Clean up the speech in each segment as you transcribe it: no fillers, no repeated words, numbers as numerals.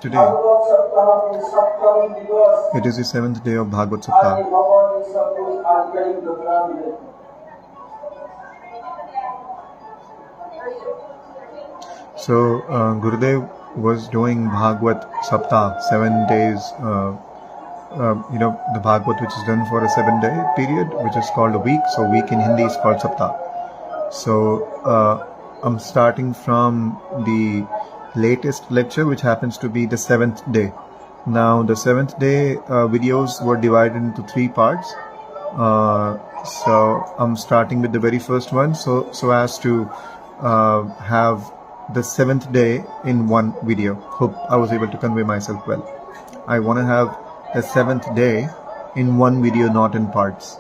Today, it is the 7th day of Bhagavad Saptaha. So, Gurudev was doing Bhagavad Saptaha, 7 days, the Bhagavad which is done for a 7-day period, which is called a week. So, week in Hindi is called Saptaha. So, I'm starting from the latest lecture, which happens to be the 7th day. Now, the 7th day videos were divided into 3 parts. So, I'm starting with the very first one, so as to have the 7th day in one video. Hope I was able to convey myself well. I want to have the 7th day in one video, not in parts.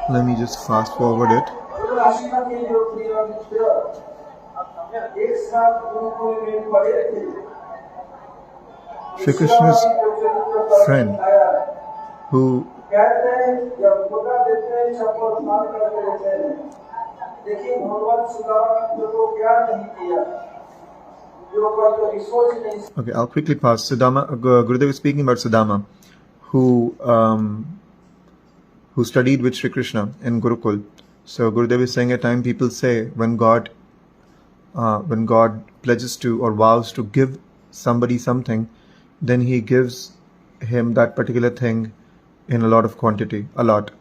Let me just fast forward it. Shri Krishna's friend who okay, I'll quickly pass. Sudama, Gurudev is speaking about Sudama, who studied with Shri Krishna in Gurukul. So Gurudev is saying, at time people say when God pledges to or vows to give somebody something, then he gives him that particular thing in a lot of quantity, a lot.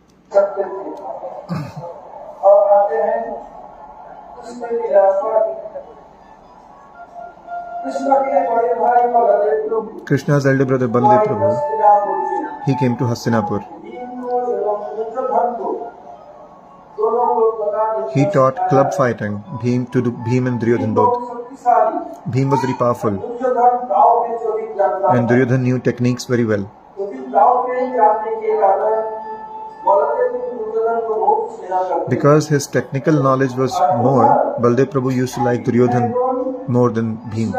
Krishna's elder brother Baldev Prabhu, he came to Hastinapur. He taught club fighting, Bhim and Duryodhan both. Bhim was very powerful and Duryodhan knew techniques very well. Because his technical knowledge was more, Baldev Prabhu used to like Duryodhan more than Bhim.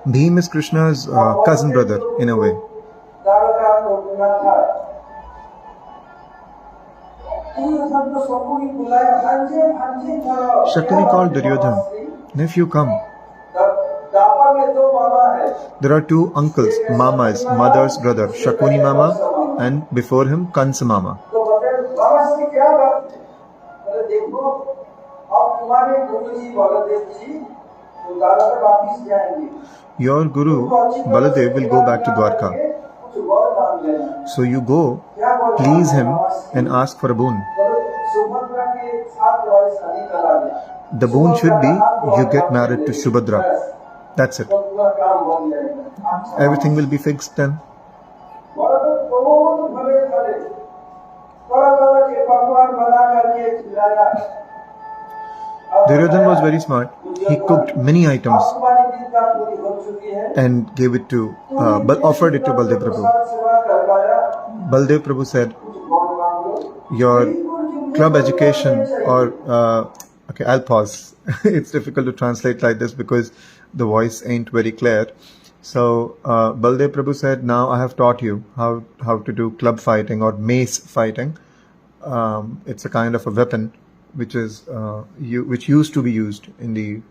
Bhim is Krishna's cousin brother in a way. Shakuni called Duryodhan, nephew, come. There are 2 uncles, mamas, mother's brother, Shakuni Mama and before him Kansa Mama. Your Guru Baladev will go back to Dwarka. So you go, please him and ask for a boon. The boon should be you get married to Subhadra. That's it. Everything will be fixed then. Duryodhan was very smart. He cooked many items and gave it to, offered it to Baldev Prabhu. Baldev Prabhu said, your club education or, okay, I'll pause. It's difficult to translate like this because the voice ain't very clear. So, Baldev Prabhu said, now I have taught you how to do club fighting or mace fighting. It's a kind of a weapon which used to be used in the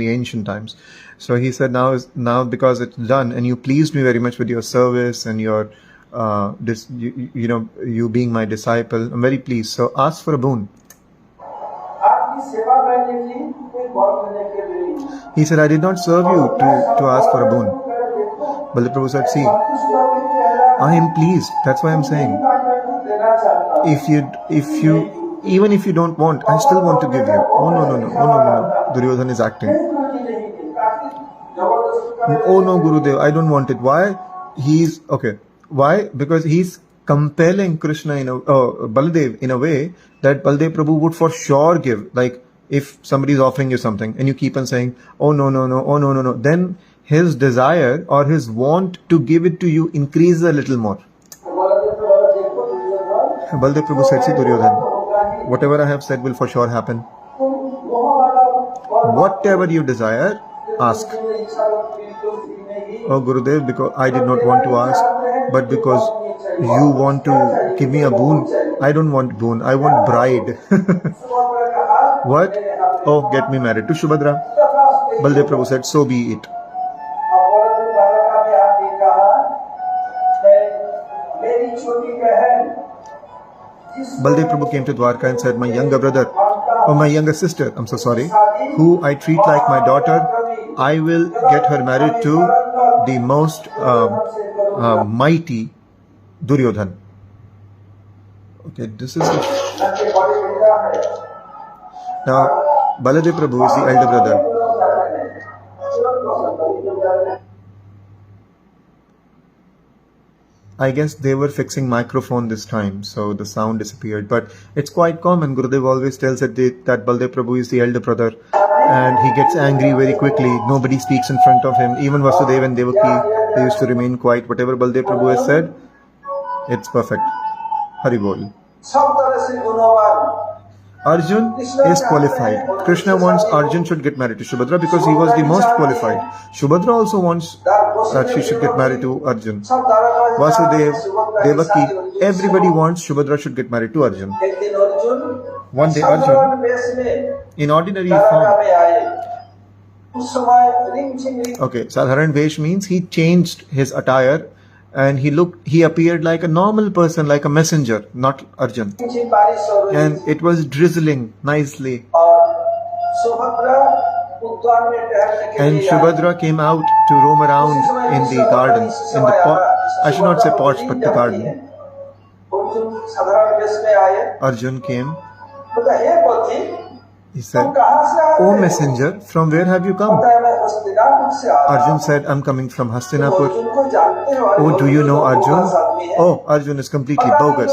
ancient times. So he said, now because it's done and you pleased me very much with your service and your you being my disciple, I'm very pleased. So ask for a boon. He said, I did not serve you to ask for a boon. Baldev Prabhu said, see, I am pleased. That's why I'm saying, if even if you don't want, I still want to give you. Oh no, no, no, oh no, no, no. Duryodhan is acting. Oh no, Gurudev, I don't want it. Why? He's okay. Why? Because he's compelling Krishna Baladev in a way that Baladev Prabhu would for sure give. Like if somebody is offering you something and you keep on saying, oh no, no, no, oh no, no, no, then his desire or his want to give it to you increases a little more. Baladev Prabhu said, see Duryodhan, whatever I have said will for sure happen. Whatever you desire, ask. Oh Gurudev, because I did not want to ask, but because you want to give me a boon. I don't want boon, I want bride. What? Oh, get me married to Subhadra. Baladev Prabhu said, so be it. Baladev Prabhu came to Dwarka and said, my younger brother, or my younger sister, I'm so sorry, who I treat like my daughter, I will get her married to the most mighty Duryodhan. Okay, this is it. Now, Baladev Prabhu is the elder brother. I guess they were fixing microphone this time, so the sound disappeared. But it's quite common. Gurudev always tells that Baladev Prabhu is the elder brother, and he gets angry very quickly. Nobody speaks in front of him. Even Vasudeva and Devaki, they used to remain quiet. Whatever Baladev Prabhu has said, it's perfect. Hari Bol. Arjun is qualified. Krishna wants Arjun should get married to Subhadra because he was the most qualified. Subhadra also wants that she should get married to Arjun. Vasudeva, Devaki, everybody wants Subhadra should get married to Arjun. One day Arjun, in ordinary form. Okay, Sadharan Vesh means he changed his attire and he appeared like a normal person, like a messenger, not Arjun. And it was drizzling nicely. And Subhadra came out to roam around in the garden, in the pot. I should not say pots, but the garden. Arjun came. He said, "O messenger, from where have you come?" Arjun said, "I'm coming from Hastinapur." "Oh, do you know Arjun?" "Oh, Arjun is completely bogus.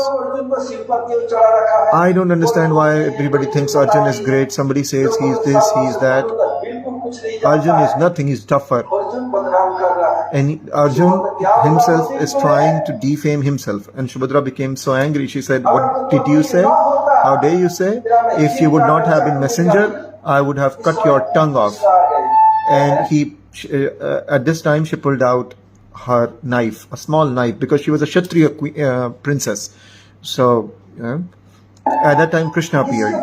I don't understand why everybody thinks Arjun is great. Somebody says he's this, he's that. Arjun is nothing, he's tougher." And Arjun himself is trying to defame himself. And Subhadra became so angry. She said, "What did you say? How dare you say? If you would not have been messenger, I would have cut your tongue off." And at this time she pulled out her knife, a small knife, because she was a Kshatriya princess. So at that time Krishna appeared.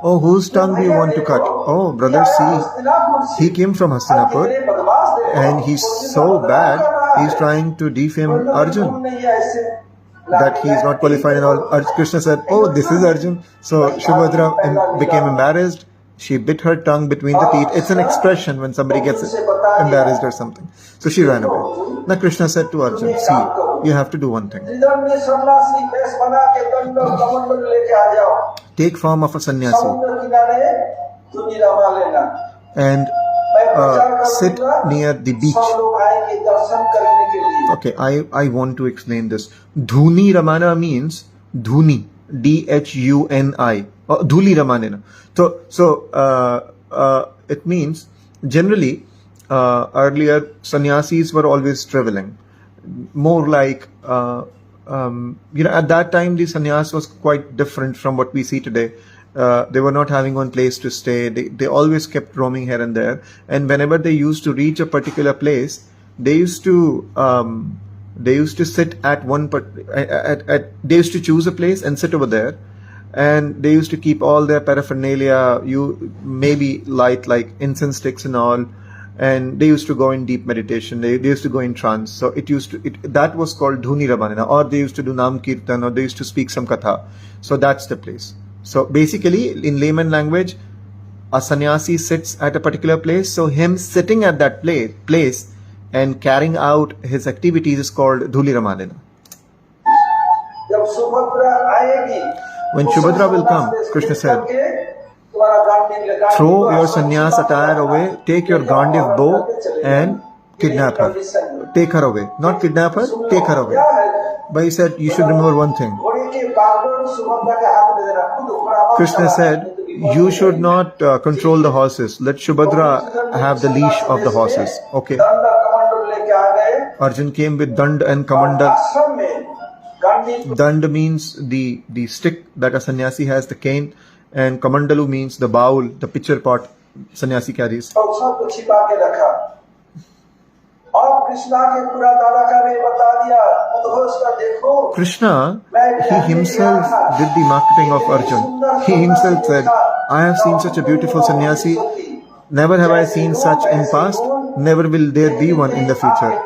"Oh, whose tongue do you want to cut?" "Oh, brother, see, he came from Hastinapur and he's so bad, he's trying to defame Arjun, that he is not qualified and all." Krishna said, "Oh, this is Arjun." So Subhadra became embarrassed. She bit her tongue between the teeth. It's an expression when somebody gets embarrassed or something. So she ran away. Now Krishna said to Arjun, "See, you have to do one thing. Take form of a sannyasi and sit near the beach." Okay, I want to explain this. Dhuni Ramana means Dhuni, Dhuni. Dhuli Ramanena. So it means generally earlier sannyasis were always traveling. More like at that time the sannyas was quite different from what we see today. They were not having one place to stay. They always kept roaming here and there. And whenever they used to reach a particular place, they used to sit at they used to choose a place and sit over there. And they used to keep all their paraphernalia, maybe light like incense sticks and all. And they used to go in deep meditation. They used to go in trance. So that was called Dhuni Ramanina. Or they used to do Nam Kirtan, or they used to speak some Katha. So that's the place. So basically, in layman language, a sannyasi sits at a particular place. So him sitting at that place and carrying out his activities is called Dhuli Ramanina. When Subhadra will come, Krishna said, throw your sannyas attire away, take your Gandiv bow and kidnap her. Take her away. Not kidnap her, take her away. But he said, you should remember one thing. Krishna said, you should not control the horses. Let Subhadra have the leash of the horses. Okay. Arjun came with Dand and Kamandal. Dand means the stick that a sannyasi has, the cane, and Kamandalu means the bowl, the pitcher pot sannyasi carries. Krishna, he himself did the marketing of Arjun. He himself said, I have seen such a beautiful sannyasi. Never have I seen such in past. Never will there be one in the future.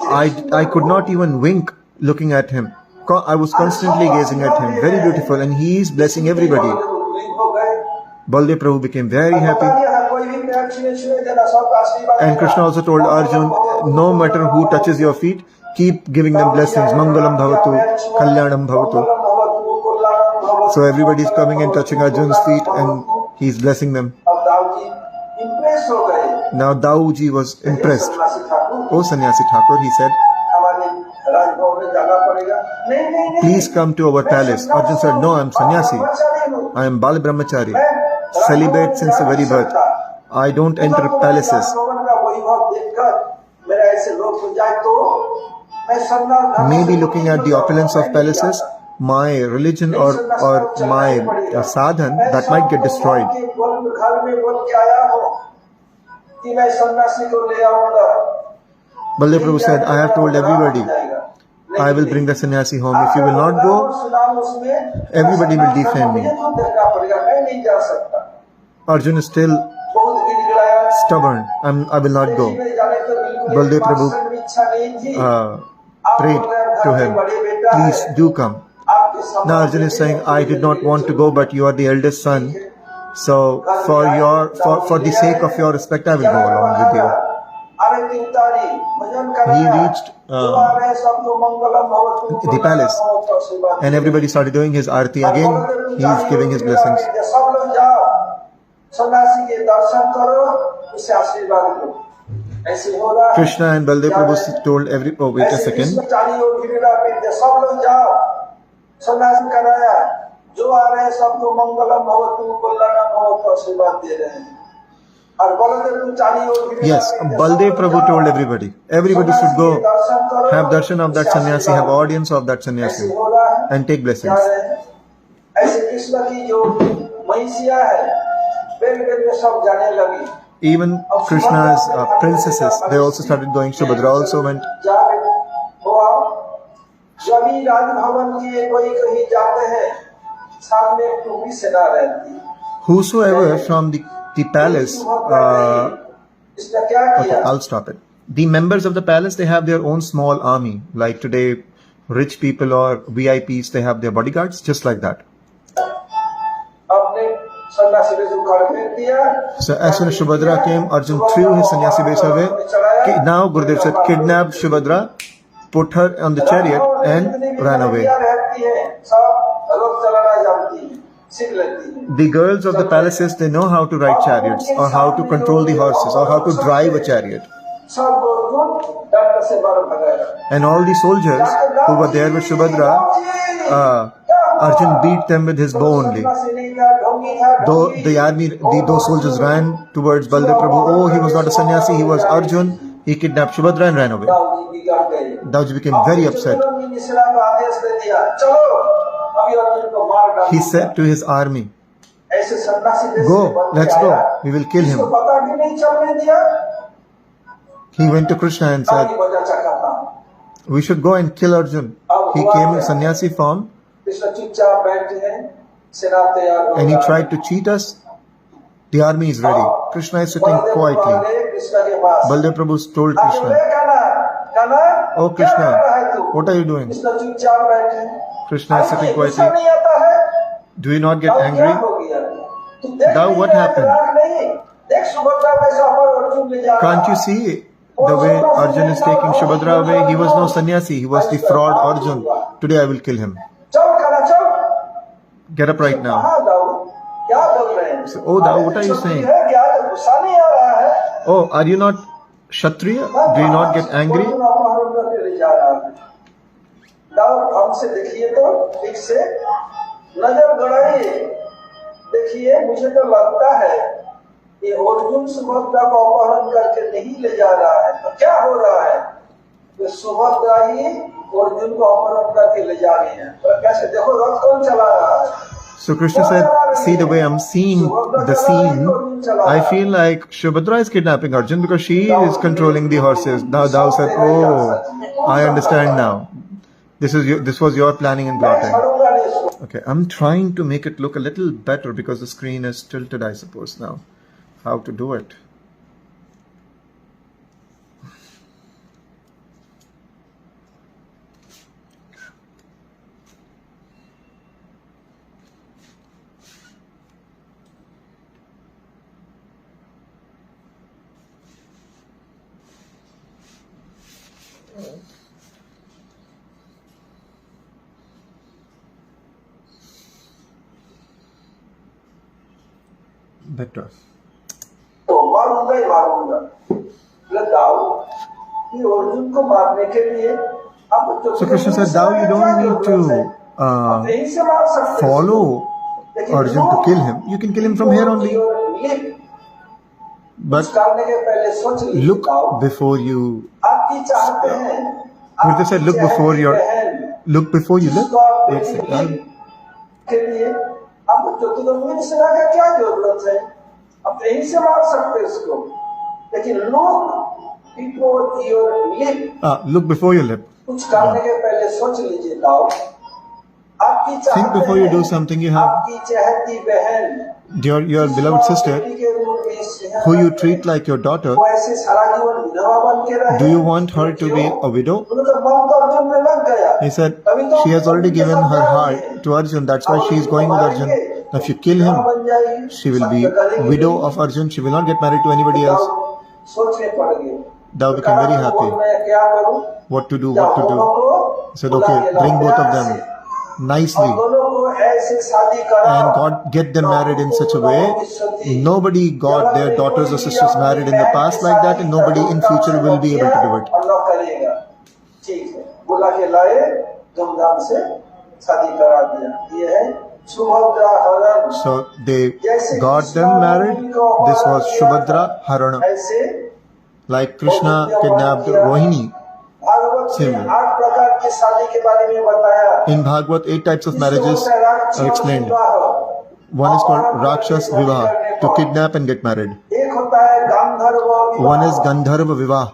I could not even wink looking at him. I was constantly gazing at him. Very beautiful, and he is blessing everybody. Baldev Prabhu became very happy. And Krishna also told Arjun, no matter who touches your feet, keep giving them blessings. Mangalam bhavatu, kalyanam bhavatu. So everybody is coming and touching Arjun's feet and he is blessing them. Now Dauji was impressed. Oh Sannyasi Thakur, he said, please come to our palace. Arjun said, no, I am sannyasi. I am Bal Brahmachari, celibate since the very birth. I don't enter palaces. Maybe looking at the opulence of palaces, my religion or my sadhan, that might get destroyed. Baldev Prabhu said, I have told everybody, I will bring the sannyasi home. If you will not go, everybody will defame me. Arjun is still stubborn. I will not go. Baldev Prabhu prayed to him, please do come. Now Arjun is saying, I did not want to go, but you are the eldest son. So for the sake of your respect, I will go along with you. He reached the palace and everybody started doing his arati. Again, he is giving his blessings. Krishna and Baldev Prabhu told oh wait a second. Yes, Baldev Prabhu told everybody should go have darshan of that sannyasi, have audience of that sannyasi and take blessings. Even Krishna's princesses, they also started going. Subhadra also went. Whosoever from the palace, okay, I'll stop it. The members of the palace, they have their own small army. Like today, rich people or VIPs, they have their bodyguards, just like that. So as soon as Subhadra came, Arjun threw his sannyasi base away. Now Gurudev said, kidnap Subhadra, put her on the chariot and ran away. The girls of the palaces, they know how to ride chariots or how to control the horses or how to drive a chariot. And all the soldiers who were there with Subhadra, Arjun beat them with his bow only. Though the army, those soldiers ran towards Baldev Prabhu. Oh, he was not a sannyasi, he was Arjun. He kidnapped Subhadra and ran away. Dauji became very upset. He said to his army, go, let's go, we will kill him. He went to Krishna and said, we should go and kill Arjun. He came in sannyasi form and he tried to cheat us. The army is ready. Krishna is sitting quietly. Baldev Prabhu told Krishna, oh Krishna, what are you doing? Krishna is sitting quietly. Do you not get angry? Now what happened? Can't you see the way Arjun is taking Subhadra away? He was no sannyasi, he was the fraud Arjun. today I will kill him. Get up right now. So, oh, Daud, what are you saying? Oh, are you not Kshatriya? Do you not get angry? हमसे देखिए तो ठीक से नजर गड़ाइए, देखिए मुझे तो लगता है कि अर्जुन सुभद्रा को अपहरण करके नहीं ले जा रहा है, तो क्या हो रहा है? तो सुभद्रा ही अर्जुन को अपहरण करके ले जा रही है, तो कैसे? देखो रथ कौन चला रहा है? So Krishna said, see the way I'm seeing the scene, I feel like Subhadra is kidnapping Arjun because she is controlling the horses. Thou said, oh, I understand now. This was your planning and plotting. Okay, I'm trying to make it look a little better because the screen is tilted, I suppose now. How to do it? Better. So Krishna said, thou you don't need to follow Arjun to kill him. You can kill him from here only. But look before you. What they said, look before you look. Wait a second. आपको चतुर्मुख सेना का क्या जरूरत है? आप यहीं से मार सकते इसको, लेकिन look before your lip. कुछ करने के पहले सोच लीजिए दाऊ, आपकी think before you do something. You have आपकी चहेती बहन, your beloved sister, who you treat like your daughter. Do you want her to be a widow? He said, she has already given her heart to Arjun, that's why she is going with Arjun. Now if you kill him, she will be widow of Arjun, she will not get married to anybody else. Thou became very happy. What to do? He said, okay, bring both of them nicely and God get them married in such a way. Nobody got their daughters or sisters married in the past like that, and nobody in future will be able to do it. So they got them married. This was Subhadra Harana. Like Krishna kidnapped Rohini. Similar. In Bhagavad, 8 types of marriages are explained. One is called Rakshas Vivah, to kidnap and get married. One is Gandharva Vivah.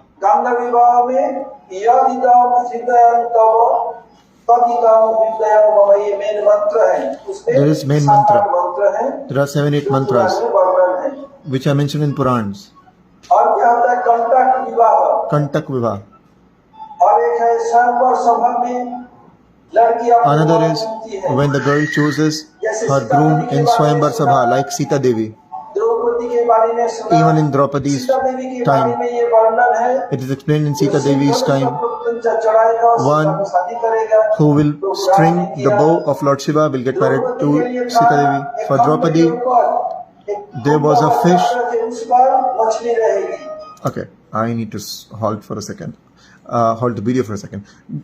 There is main mantra. There are 7-8 mantras which are mentioned in Purans. Kantak Vivah. Another is when the girl chooses her groom in Swayamvar Sabha, like Sita Devi. Even in Draupadi's time, it is explained in Sita Devi's time. One who will string the bow of Lord Shiva will get married to Sita Devi. For Draupadi, there was a fish. Okay, I need to halt for a second. Hold the video for a second.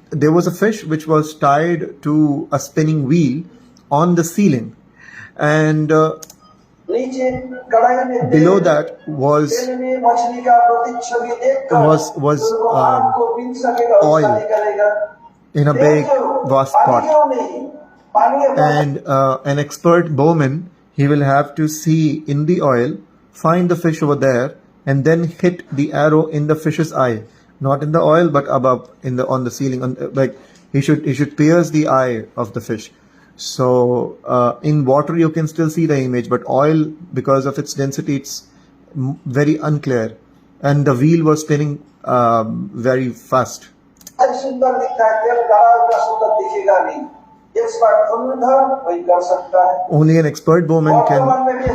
There was a fish which was tied to a spinning wheel on the ceiling, and below that was oil in a big vast pot, and an expert bowman, he will have to see in the oil, find the fish over there, and then hit the arrow in the fish's eye. Not in the oil, but above, on the ceiling. Like he should pierce the eye of the fish. So in water you can still see the image, but oil, because of its density, it's very unclear. And the wheel was spinning very fast. Only an expert bowman can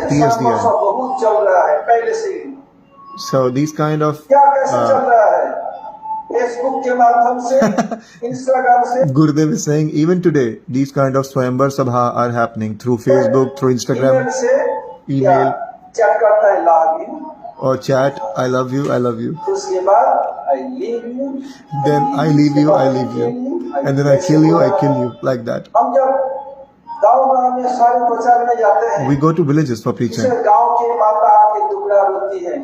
pierce the eye. So these kind of Facebook के माध्यम से, Instagram से, Gurudev is saying even today these kind of Swayamvar Sabha are happening through Facebook, through Instagram, email से email, chat करता है love you, or chat. I love you. I love you. उसके बाद I leave you, Then I leave you. I leave you. And then I kill you. I kill you. Like that. हम जब गाँव में सारे प्रचार में जाते हैं, We go to villages for preaching. गाँव के माता आके दुखड़ा रोती है,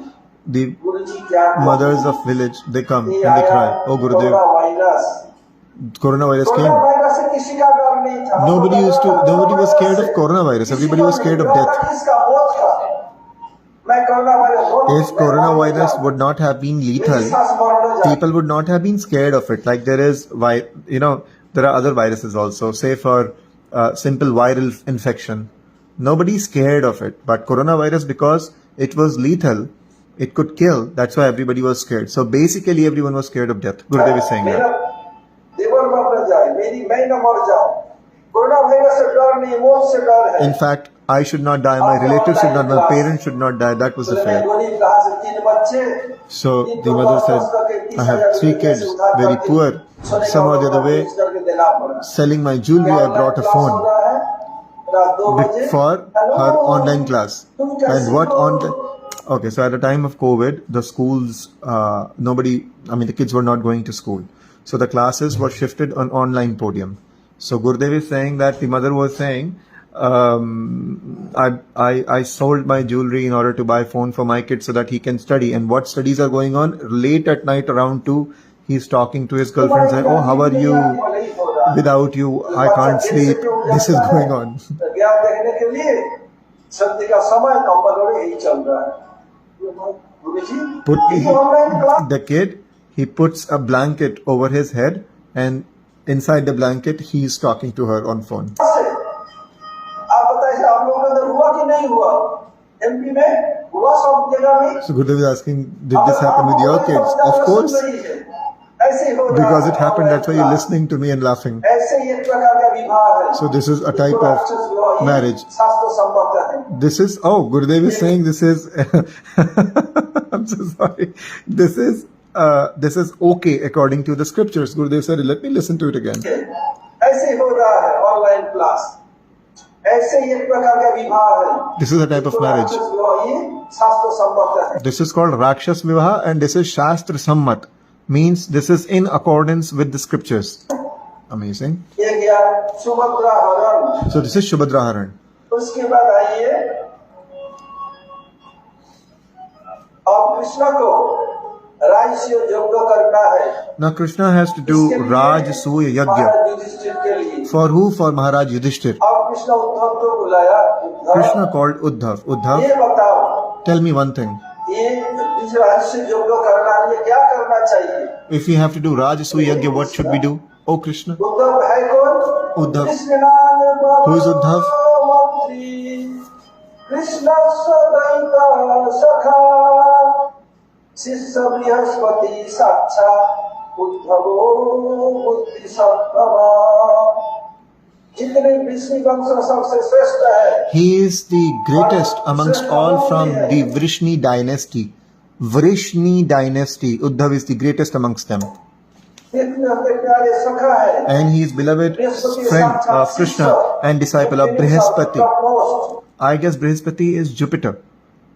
The गुरुजी क्या mothers of village, they come and they cry, oh Gurudev, virus, coronavirus came. Virus से किसी का डर नहीं था, Nobody was scared of coronavirus. Everybody was scared of death. किसका मौत का, मैं corona If coronavirus would not have been lethal, people would not have been scared of it. Like there is, there are other viruses also. Say for simple viral infection, nobody's scared of it. But coronavirus, because it was lethal, it could kill. That's why everybody was scared. So basically, everyone was scared of death. Gurudev is saying that. In fact, I should not die, my relatives should not, my parents should not die. That was the fear. So the mother said, I have 3 kids, very poor. Somehow the other way, selling my jewelry, I brought a phone for her online class. And what okay, so at the time of COVID, the schools, the kids were not going to school. So the classes were shifted on online podium. So Gurudev is saying that the mother was saying, I sold my jewelry in order to buy a phone for my kid so that he can study. And what studies are going on? Late at night around 2, he's talking to his girlfriend saying, oh, how are you? Without you, I can't sleep. This is going on. The kid, he puts a blanket over his head, and inside the blanket, he's talking to her on phone. So Gurudev is asking, did this happen with your kids? Of course. Because it happened, that's why you're listening to me and laughing. So this is a type of marriage. Gurudev is saying this is, I'm so sorry. This is okay according to the scriptures. Gurudev said, let me listen to it again. This is a type of marriage. This is called Rakshas Vivaha and this is Shastra Sammat. Means this is in accordance with the scriptures. Amazing. So this is Shubhadra Haran. Now Krishna has to do Raj Suya Yagya. For who? For Maharaj Yudhishthir. Krishna called Uddhav. Uddhav, tell me one thing. If we have to do Raj Suya Yagya, what should we do? Oh Krishna. Uddhav. Who is Uddhav? Krishna Sisa Brihaspati Satcha Uddhavo Buddhi Sattva. He is the greatest amongst all from the Vrishni dynasty. Vrishni dynasty. Uddhav is the greatest amongst them. And he is beloved friend of Krishna and disciple of Brihaspati. I guess Brihaspati is Jupiter.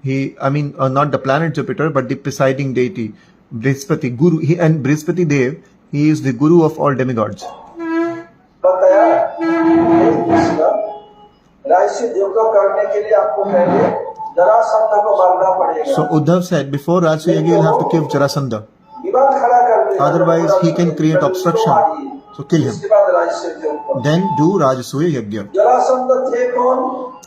Not the planet Jupiter, but the presiding deity, Brihaspati, Guru. And Brihaspati Dev, he is the Guru of all demigods. So Uddhav said, before Rajasuya Yagya, you'll have to kill Jarasandha. Otherwise, he can create obstruction. So kill him. Then do Rajasuya Yagya.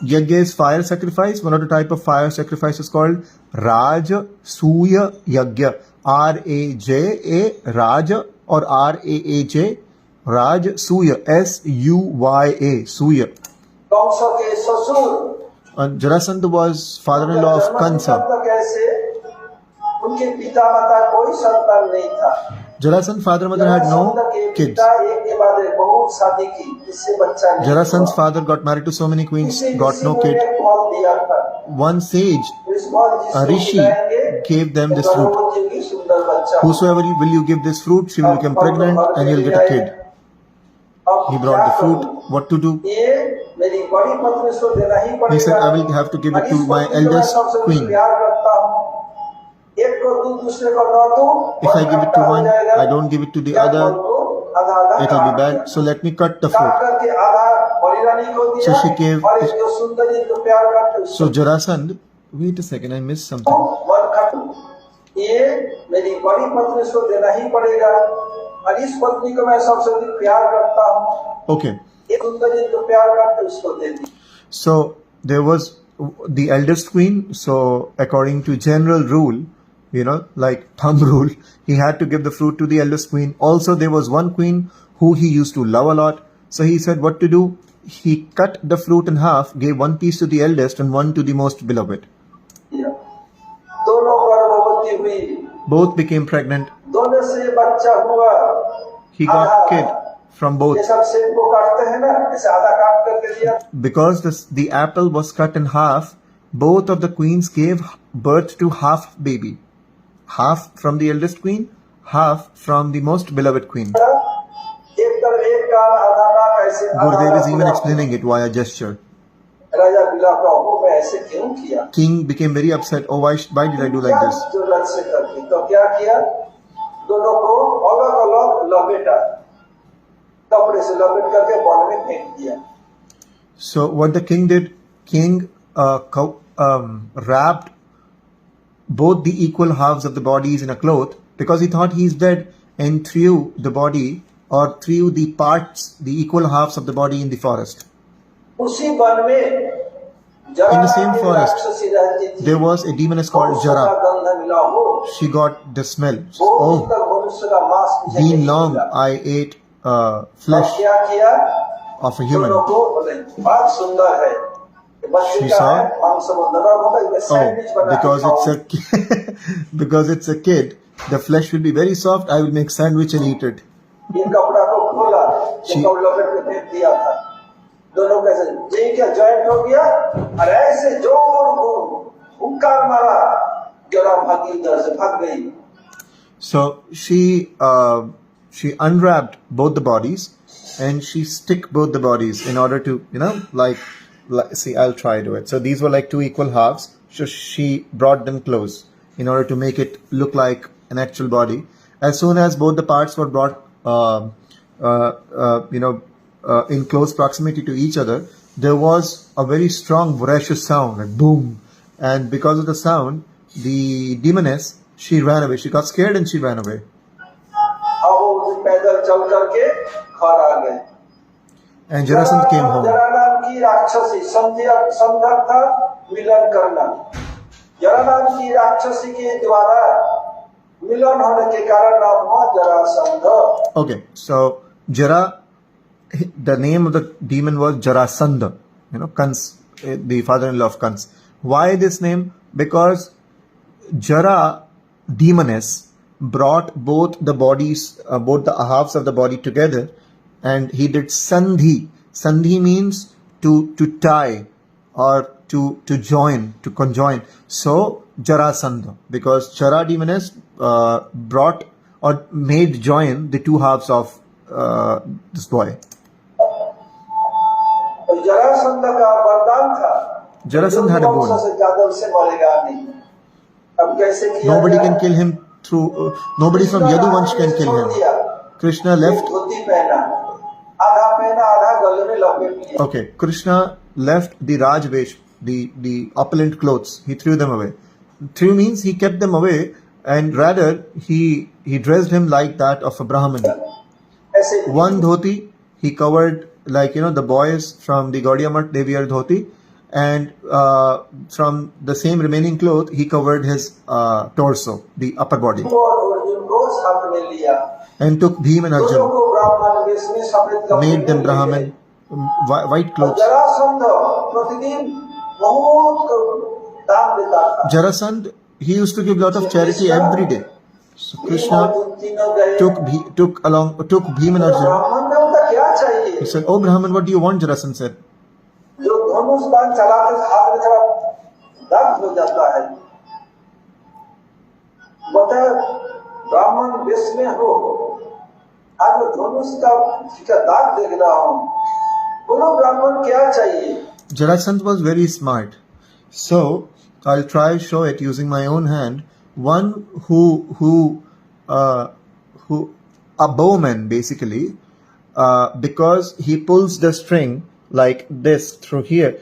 Yagya is fire sacrifice. One of the type of fire sacrifice is called Rajasuya Yagya. R-A-J-A, Raja, or R-A-A-J, Rajasuya, S-U-Y-A, Suya. And Jarasandha was father-in-law of Kansa. Jarasandha's father and mother had no kids. Jarasandha's father got married to so many queens, got no kid. One sage, a rishi, gave them this fruit. गर्भवती सुंदर बच्चा Whosoever will you give this fruit, she will become pregnant and you'll get a kid. अब He क्या brought the fruit. करूं? What to do? ये मेरी बड़ी पत्नी को देना ही He पड़ेगा। said, I will have to give it to इस my पत्नी को मैं eldest सबसे queen. प्यार करता हूँ। एक को दूं, दूसरे को न दूं, If I give it to हो one, जाएगा। I don't give it to the क्या other, करूं? आधा it will be काट bad. दिया। So let me cut the काट fruit. करके आधा बड़ी रानी को दिया, So she gave- और एक जो सुंदर जी को प्यार करते उसको So Jarasandh, wait a second, I missed something. मन खटू। ये मेरी बड़ी पत्नी को देना ही पड़ेगा, और इस पत्नी को मैं सबसे अधिक प्यार करता हूँ। Okay. एक सुंदर जी को प्यार करते उसको दे दी। So there was the eldest queen. So according to general rule, like thumb rule, he had to give the fruit to the eldest queen. Also, there was one queen who he used to love a lot. So he said what to do. He cut the fruit in half, gave one piece to the eldest and one to the most beloved. दोनों गर्भवती हुई, Both became pregnant. दोनों से ये बच्चा हुआ। He got kid from both. ये सब सेब को काटते हैं ना, ऐसे आधा काट करके दिया। Because the apple was cut in half, both of the queens gave birth to half baby. Half from the eldest queen, half from the most beloved queen. एक तरफ एक कान आधा नाक ऐसे आधा Gurudev is even पूरा। explaining it via gesture. राजा बिला का हो मैं ऐसे क्यों किया? King became very upset. Oh, why did I do like this? क्या जरूरत से करती? तो क्या किया? दोनों को अलग अलग लपेटा, कपड़े से लपेट करके वन में फेंक दिया। So what the king did, king wrapped both the equal halves of the bodies in a cloth because he thought he's dead, and threw the body or threw the parts, the equal halves of the body in the forest. उसी one में In the same forest, राक्षसी रहती थी। there was a demoness called बहुत Jara. सारा गंध मिला हो, She got the smell. बहुत Oh, तक मनुष्य का मांस मुझे been नहीं long मिला। I ate और flesh क्या किया? of a human. दोनों को बोले बहुत सुंदर है, ये बच्चे She का saw- है, मांस नरम होगा, इसमें सैंडविच Oh, बना के because खाओ। because it's a kid, the flesh will be very soft. I will make sandwich and eat it. ये कपड़ा को खोला, She- ये कपड़ा लपेट के फेंक दिया था। दोनों कैसे जी क्या जॉइंट हो गया, और ऐसे जोर को हुंकार मारा, जरा भागी, उधर से भाग गई। So she unwrapped both the bodies and she stick both the bodies in order to like see, I'll try to do it. So these were like two equal halves. So she brought them close in order to make it look like an actual body. As soon as both the parts were brought in close proximity to each other, there was a very strong voracious sound, like boom. And because of the sound, the demoness, she ran away. She got scared and she ran away. अब वो पैदल चल करके घर आ गए। And Jarasandh came home. जरा नाम की राक्षसी संध्या था मिलन करना। जरा नाम की राक्षसी के द्वारा मिलन होने के कारण नाम हुआ Jarasandh. Okay, so Jara, the name of the demon was Jarasandha, Kans, the father-in-law of Kans. Why this name? Because Jara, demoness, brought both the bodies, both the halves of the body together, and he did sandhi. Sandhi means to tie or to join, to conjoin. So Jarasandha, because Jara demoness brought or made join the two halves of this boy. Jarasandh का वरदान था, Jarasandh had a boon. से ज्यादा उससे मरेगा नहीं। अब कैसे किया Nobody जाए? can kill him through. Nobody from Yaduvansh can kill छोड़ him. दिया। Krishna left. धोती पहना, आधा पहना, आधा गले में लपेट लिया। Okay, Krishna left the Rajvesh, the opulent clothes. He threw them away. Threw means he kept them away, and rather he dressed him like that of a Brahmin. ऐसे One dhoti he covered, like the boys from the Gaudiya Math, they wear dhoti, and from the same remaining cloth he covered his torso, the upper body, और अर्जुन को साथ में लिया। and took Bhim and दोनों Arjun, को ब्राह्मण वेश में सफेद कपड़े made them में Brahmin, white और clothes. जरासंध प्रतिदिन बहुत दान देता था। Jarasandh, he used to give lot of charity every day. So Krishna तीनों गए। took Bhim and Arjun. ब्राह्मण में उनका क्या चाहिए? He said, "Oh Brahman, what do you want?" Jarasandh said. जो धनुष बाण चलाते हाथ में थोड़ा दर्द हो जाता है, बता ब्राह्मण वेश में हो, आज वो धनुष का दाग देख रहा हूँ, बोलो ब्राह्मण क्या चाहिए? Jarasandha was very smart. So I'll try to show it using my own hand. One who a bowman basically, because he pulls the string like this through here,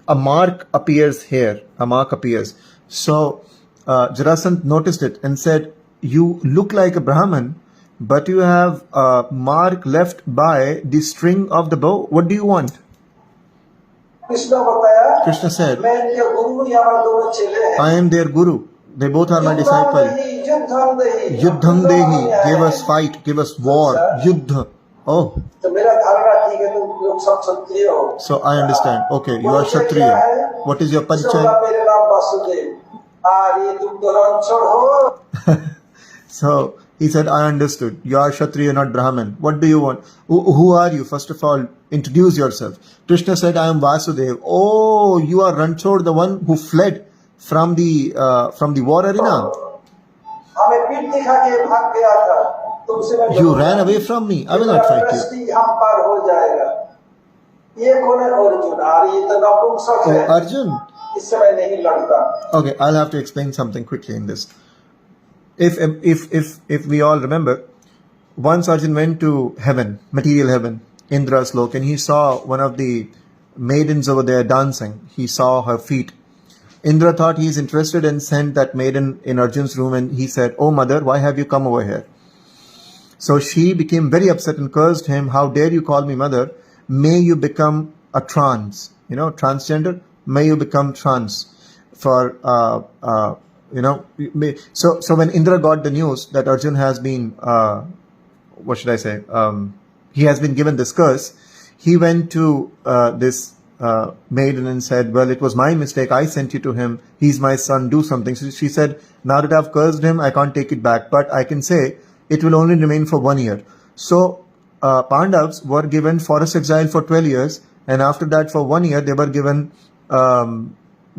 a mark appears here. A mark appears. So Jarasandha noticed it and said, "You look like a Brahmin, but you have a mark left by the string of the bow. What do you want?" Krishna बताया, Krishna said, मैं इनके गुरु, ये हमारे दोनों चेले हैं। "I am their guru. They both are my disciple. युद्धं देहि, Yuddham dehi, give us fight, give us war. Yuddha. Oh, तो मेरा धारणा ठीक है, तुम लोग सब क्षत्रिय हो। so I understand. Okay, you are Kshatriya. What is your Krishna बोला, परिचय?" मेरा नाम वासुदेव। अरे तुम तो रणछोड़ हो। So he said, "I understood. You are Kshatriya, not Brahmin. What do you want? Who are you? First of all, introduce yourself." Krishna said, "I am Vasudev." "Oh, you are Ranchod, the one who fled from the war arena. हमें पीठ दिखा के भाग गया था, तुमसे मैं You ran away from me. I will not fight you." दृष्टि हम पार हो जाएगा। ये कौन है? अर्जुन। अरे ये तो नपुंसक "Oh, है, Arjun." इससे मैं नहीं लड़ता। Okay, I'll have to explain something quickly in this. If we all remember, once Arjun went to heaven, material heaven, Indra's lok, and he saw one of the maidens over there dancing. He saw her feet. Indra thought he is interested and sent that maiden in Arjun's room, and he said, "Oh mother, why have you come over here?" So she became very upset and cursed him. "How dare you call me mother? May you become a trans, transgender. May you become trans for So when Indra got the news that Arjun has been what should I say, he has been given this curse, he went to this maiden and said, "Well, it was my mistake. I sent you to him. He's my son. Do something." So she said, "Now that I've cursed him, I can't take it back, but I can say it will only remain for 1 year." So Pandavas were given forest exile for 12 years, and after that for 1 year they were given,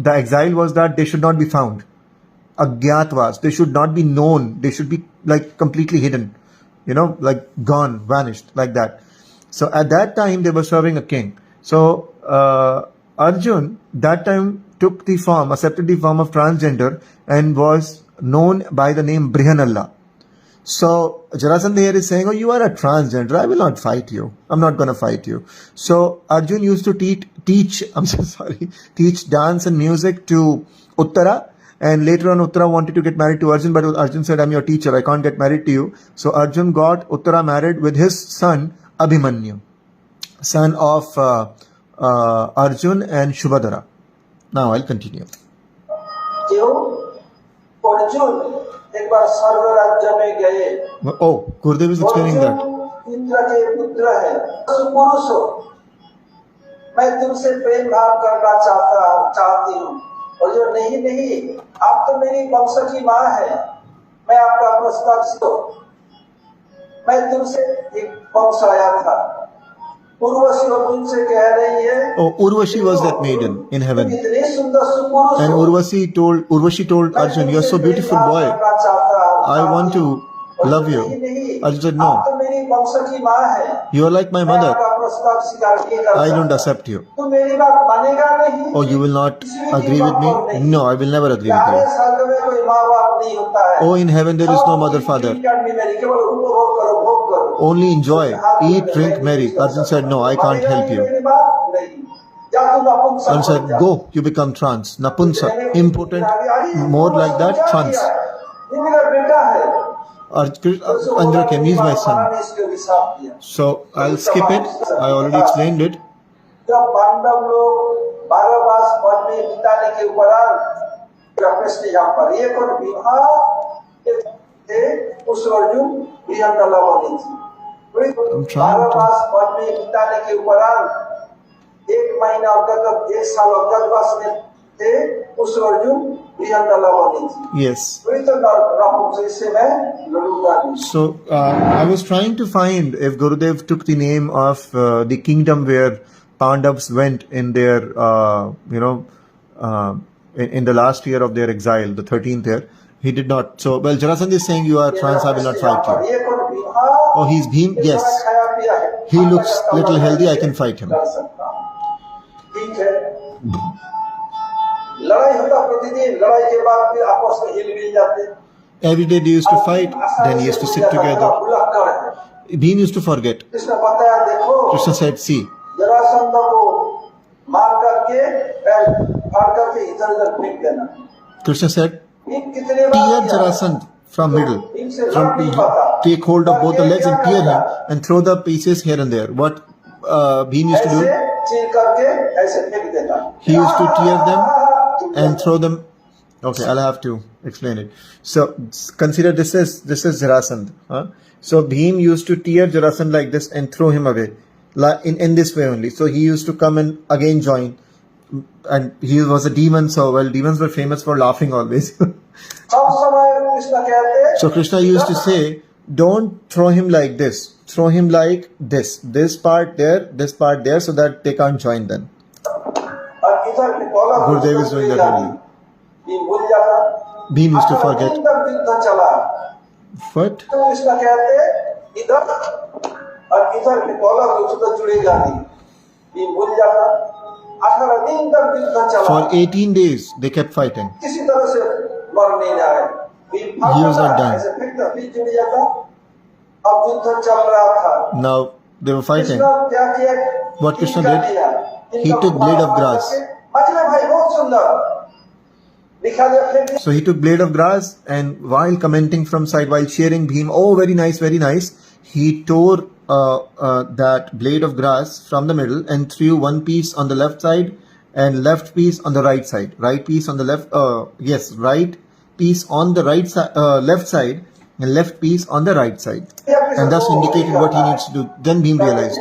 the exile was that they should not be found. Agyatwas, they should not be known. They should be like completely hidden, like gone, vanished, like that. So at that time they were serving a king. So Arjun that time accepted the form of transgender and was known by the name Brihanalla. So Jarasandha here is saying, "Oh, you are a transgender. I will not fight you. I'm not going to fight you." So Arjun used to teach dance and music to Uttara. And later on, Uttara wanted to get married to Arjun, but Arjun said, "I'm your teacher. I can't get married to you." So Arjun got Uttara married with his son Abhimanyu, son of Arjun and Shubhadra. Now I'll continue. क्यों? अर्जुन एक बार स्वर्ग राज्य में गए। Oh, Gurudev is explaining that. Arjun Indra के पुत्र है, पुरुष हो, मैं तुमसे प्रेम भाव करना चाहती हूँ। और जो नहीं, आप तो मेरी वंश की माँ है, मैं आपका प्रस्ताव दो। मैं तुमसे एक वंश आया था। उर्वशी अर्जुन से कह रही है, Oh, Urvashi was that maiden in heaven. इतने सुंदर सुपुरुष And हो, Urvashi told Arjun, "You're so beautiful boy. I want to love you." Arjun said, "No, आप तो मेरी वंश की माँ है, you are like my मैं mother. आपका प्रस्ताव स्वीकार नहीं कर I don't सकता। accept you." तू मेरी बात मानेगा नहीं? "Oh, you will not agree with me?" "No, I will never agree with सारे you." स्वर्ग में कोई माँ बाप नहीं होता है। "Oh, in heaven there is no mother, father. केवल उपभोग करो, भोग करो। Only enjoy, eat, drink, marry." Arjun said, "No, I can't help you." मेरी बात नहीं। जा तू नपुंसक Arjun हो said, जा। "Go, you become trans, Napunsak, impotent, more like that, trans." ये मेरा बेटा है। Indra came, "He's my son." मैंने इसको विश्वास किया। So I'll skip it. I already explained it. जब पांडव लोग 12 मास वन में बिताने के उपरांत प्रश्न यहाँ पर एक और विवाह थे, उस अर्जुन प्रियंका बनी थी। 12 मास वन में बिताने के उपरांत 1 महीना तक 1 साल अज्ञातवास में थे, उस अर्जुन प्रियंका बनी थी। Yes. इससे मैं लड़ूंगा नहीं। So I was trying to find if Gurudev took the name of the kingdom where Pandavas went in their in the last year of their exile, the 13th year, He did not. So, well, Jarasandha is saying you are trans, I will not fight you. ये कौन भीम? हाँ, Oh, he's Bhim? ये Yes. सारा खाया पिया है। He हाँ, looks लगा little कमर healthy, I से can fight him. लड़ सकता हूँ। ठीक है, लड़ाई होता प्रतिदिन, लड़ाई के बाद फिर आपस में हिल मिल जाते। Every day they used to fight, then he used to sit together. भुलक्कड़ है। Bhim used to forget. Krishna बताया, देखो Krishna said, see, जरासंध को मार करके पैर फाड़ करके इधर उधर फेंक देना। Krishna said, भीम कितने बार tear किया? Jarasandh from middle. भीम से लड़ नहीं पाता। Take hold of both the पर ये legs and क्या tear करता? him and throw the pieces here and there. What Bhim used to ऐसे do? चीर करके ऐसे फेंक देता। He used to tear them and throw them. Okay, I'll have to explain it. So consider this is Jarasandh. Huh? So Bhim used to tear Jarasandh like this and throw him away, in this way only. So he used to come and again join, and he was a demon. So well, demons were famous for laughing always. सब समय कृष्ण कहते, So Krishna used to say, don't throw him like this. Throw him like this. This part there, so that they can't join then. और इधर की बोला Gurudev is doing that only. Bhim भूल जाता। Bhim used to forget. दिन तक युद्ध चला। What? तो कृष्ण कहते इधर और इधर की बोला युद्ध जुड़ी जाती। भीम भूल जाता। 18 दिन तक युद्ध चला। For 18 days, they kept fighting. किसी तरह से मर नहीं जाए। Bhim He was not dying. ऐसे फेंकता, फिर जुड़ जाता। अब युद्ध चल रहा था। Now they were fighting. Krishna क्या किया? What Krishna कर did? दिया। He took blade of grass. मछली भाई बहुत सुंदर दिखा दिया, फेंक दिया। So he took blade of grass, and while commenting from side, while cheering Bhim, oh very nice, he tore that blade of grass from the middle and threw one piece on the left side and left piece on the right side. Right piece on the left, right piece on the right side, left side, and left piece on the right side, and thus indicated what he needs to do. Then Bhim realized,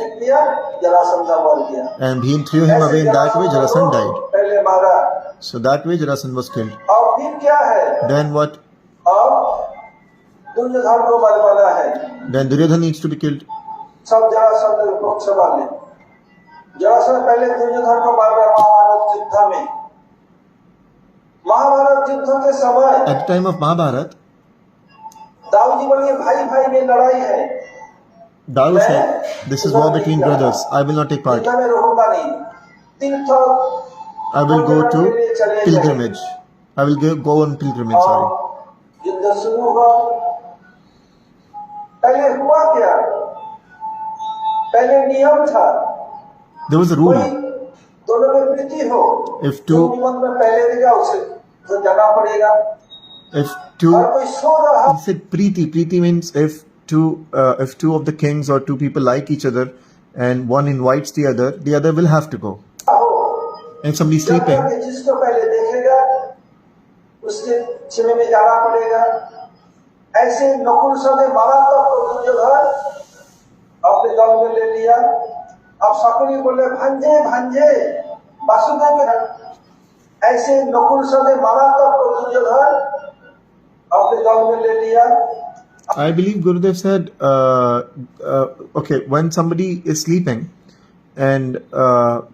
and Bhim threw him away. In that way, Jarasandh died. पहले मारा। So that way, Jarasandh was killed. अब फिर क्या है? Then what? अब दुर्योधन को मरवाना है। Then Duryodhana needs to be killed. सब जरासंध को पक्ष वाले। जरासंध पहले दुर्योधन को मार रहा महाभारत युद्ध में। महाभारत युद्ध के समय At the time of Mahabharata, Dauji बोलिए भाई भाई में लड़ाई है। Daru said, this is war between brothers. I will not take part. युद्ध में रहूंगा नहीं। तीर्थ I will go to pilgrimage. I will go on pilgrimage, sorry. युद्ध शुरू हुआ। पहले हुआ क्या? पहले नियम था। There was a कोई rule. दोनों में प्रीति हो। If two, नियम में पहले रहेगा उसे तो जाना पड़ेगा। if two, और कोई सो रहा he said preeti. Preeti means if two of the kings or two people like each other and one invites the other will have to go. हो, And if somebody is sleeping, जिसको पहले देखेगा उसके छिमे में जाना पड़ेगा। ऐसे नकुल ने मारा तो दुर्योधन अपने दल में ले लिया। अब शकुनी बोले भांजे भांजे वासुदेव ऐसे नकुल ने मारा तो दुर्योधन अपने दल में ले लिया। I believe Gurudev said, okay, when somebody is sleeping and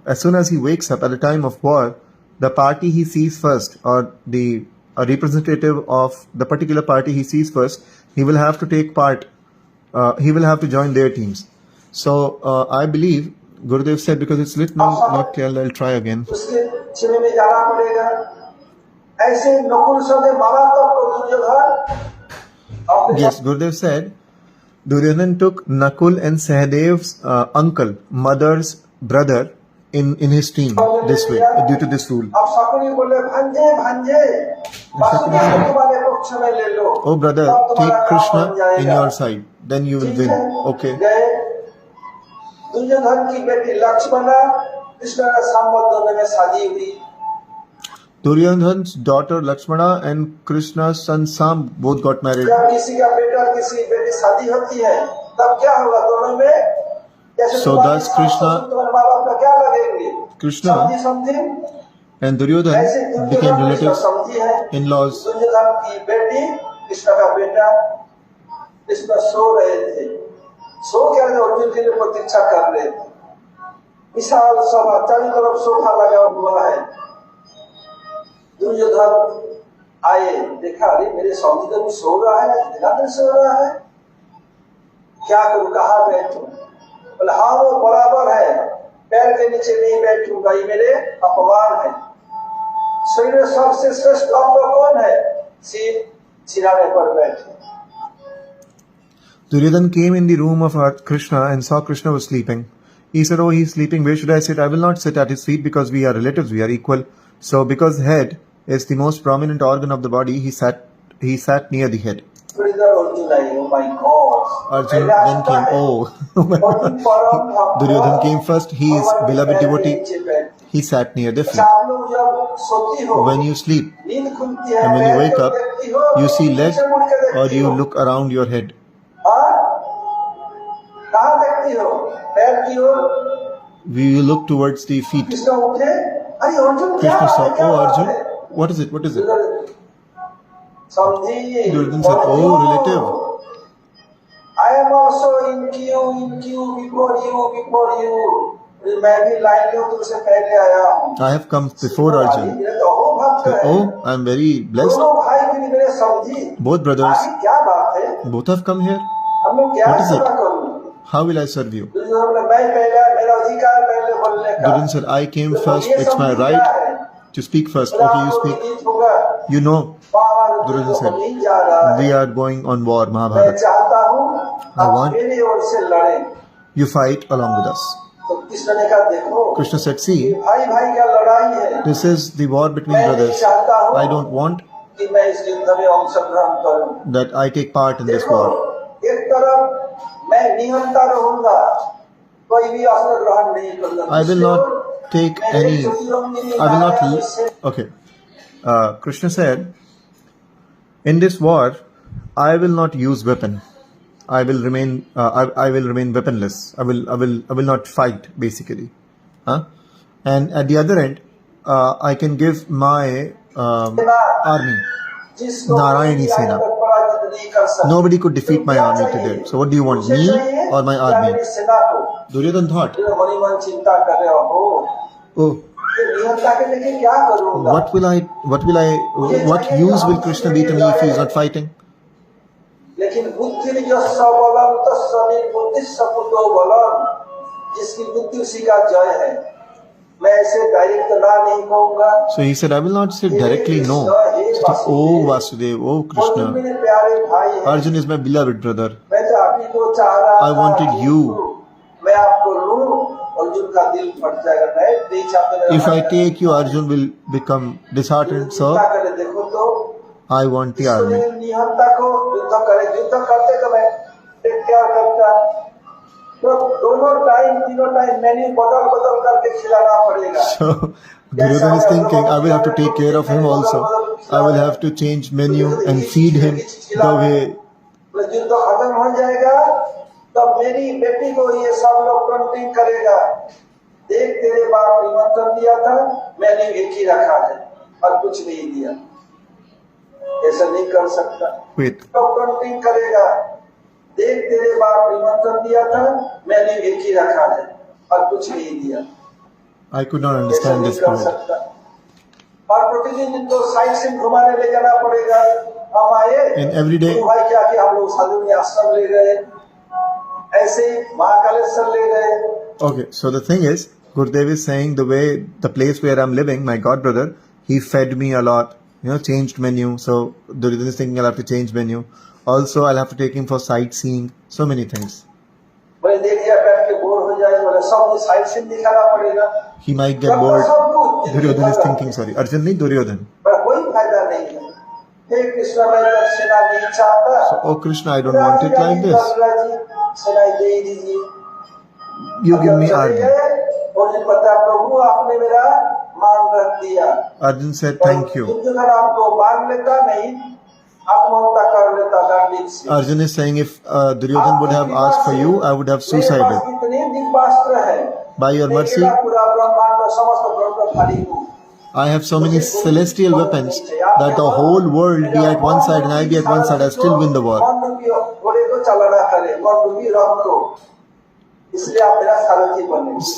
as soon as he wakes up at the time of war, the party he sees first, or a representative of the particular party he sees first, he will have to take part, he will have to join their teams. So I believe Gurudev said, because it's lit now, not clear, I'll try again. उसके छिमे में जाना पड़ेगा। ऐसे नकुल ने मारा तो Duryodhan Yes, Gurudev said, Duryodhan took Nakul and Sahadev's uncle, mother's brother, in his team this way, due to this rule. अब शकुनी बोले भांजे भांजे वासुदेव तुम्हारे पक्ष में ले लो। Oh brother, take Krishna in your side, then you will win. Okay. गए दुर्योधन की बेटी लक्ष्मणा कृष्ण का संबंध दोनों में शादी हुई। Duryodhan's daughter Lakshmana and Krishna's son Sam both got married. जब किसी का बेटा किसी बेटी शादी होती है तब क्या होगा दोनों में? जैसे So thus तुम्हारे माँ बाप का क्या लगेंगे? Krishna समझी and Duryodhan became relatives, in-laws. Duryodhan की बेटी कृष्ण का बेटा कृष्ण सो रहे थे। सो क्या अर्जुन के लिए प्रतीक्षा कर रहे थे। विशाल सभा, चारों तरफ सोफा लगा हुआ है। दुर्योधन आए, देखा अरे मेरे समझी तो सो रहा है, इतना देर सो रहा है, क्या करूं, कहाँ बैठूं? बोले हाँ वो बराबर है, पैर के नीचे नहीं बैठूंगा, ये मेरे अपमान है। शरीर में सबसे श्रेष्ठ अंग कौन है? सिर, सिराने पर बैठे। Duryodhan came in the room of Krishna and saw Krishna was sleeping. He said, "Oh, he's sleeping. Where should I sit? I will not sit at his feet because we are relatives. We are equal." So, because head is the most prominent organ of the body, he sat near the head. Oh my God! Arjun then came. Oh, Duryodhan came first. He is beloved devotee. He sat near the feet. When you sleep and when you wake up, you see leg or you look around your head. We look towards the feet. Krishna saw, "Oh Arjun, what is it? What is it?" Duryodhan said, "Oh relative, I am also in queue before you. मैं भी line में तुमसे पहले आया हूँ। I have come before Arjun." Said, "Oh, I am very blessed. Both brothers, both have come here. What is it? How will I serve you?" Duryodhan said, "I came first. It's my right to speak first." "Okay, you speak." "You know," Duryodhan said, "we are going on war, Mahabharata. I want you fight along with us." Krishna said, "See, this is the war between brothers. I don't want that I take part in this war. I will not take any. I will not. Okay." Krishna said, "In this war, I will not use weapon. I will remain. I will remain weaponless. I will not fight. Basically, and at the other end, I can give my army, Narayani Sena. Nobody could defeat my army today. So, what do you want, me or my army?" Duryodhan thought, "Oh, what use will Krishna be to me if he is not fighting?" लेकिन बुद्धि जो Sublime तस्सनि बुद्धि सपुतो बलम, जिसकी बुद्धि उसी का जय है। मैं ऐसे डायरेक्ट ना नहीं कहूँगा। So he said, "I will not say directly no." "Oh Vasudev, oh Krishna, Arjun is my beloved brother. मैं तो आप ही को चाह रहा था। I wanted you. मैं आपको लूँ, अर्जुन का दिल फट जाएगा। मैं नहीं चाहता। If I take you, Arjun will become disheartened. So देखो तो I want the army." निहत्ता को युद्ध करे, युद्ध करते तो मैं क्या करता, तो दोनों टाइम तीनों टाइम मेन्यू बदल करके खिलाना पड़ेगा। So Duryodhan is thinking, I will have to take care of him also. I will have to change menu and feed him the way. युद्ध खत्म हो जाएगा तब मेरी बेटी को ये सब लोग कंटिंग करेगा, देख तेरे बाप निमंत्रण दिया था, मैंने एक ही रखा है और कुछ नहीं दिया। ऐसा नहीं कर सकता। कंटिंग करेगा, देख तेरे बाप निमंत्रण दिया था, मैंने एक ही रखा है और कुछ नहीं दिया। I could not understand this point. और प्रतिदिन इनको साइड सीन घुमाने ले जाना पड़ेगा। हम आए And every day, भाई क्या कि हम लोग साधुनी आश्रम ले गए, ऐसे महाकालेश्वर ले गए। Okay, so the thing is, Gurudev is saying the place where I'm living, my god brother, he fed me a lot, changed menu. So Duryodhan is thinking I'll have to change menu. Also, I'll have to take him for sightseeing, so many things. He might get bored. Duryodhan is thinking, sorry, Arjun nahi, Duryodhan. So, "Oh Krishna, I don't want it like this. You give me army." Arjun said, "Thank you." Arjun is saying, if Duryodhan would have asked for you, I would have suicided. By your mercy, I have so many celestial weapons that the whole world be at one side and I be at one side, I still win the war.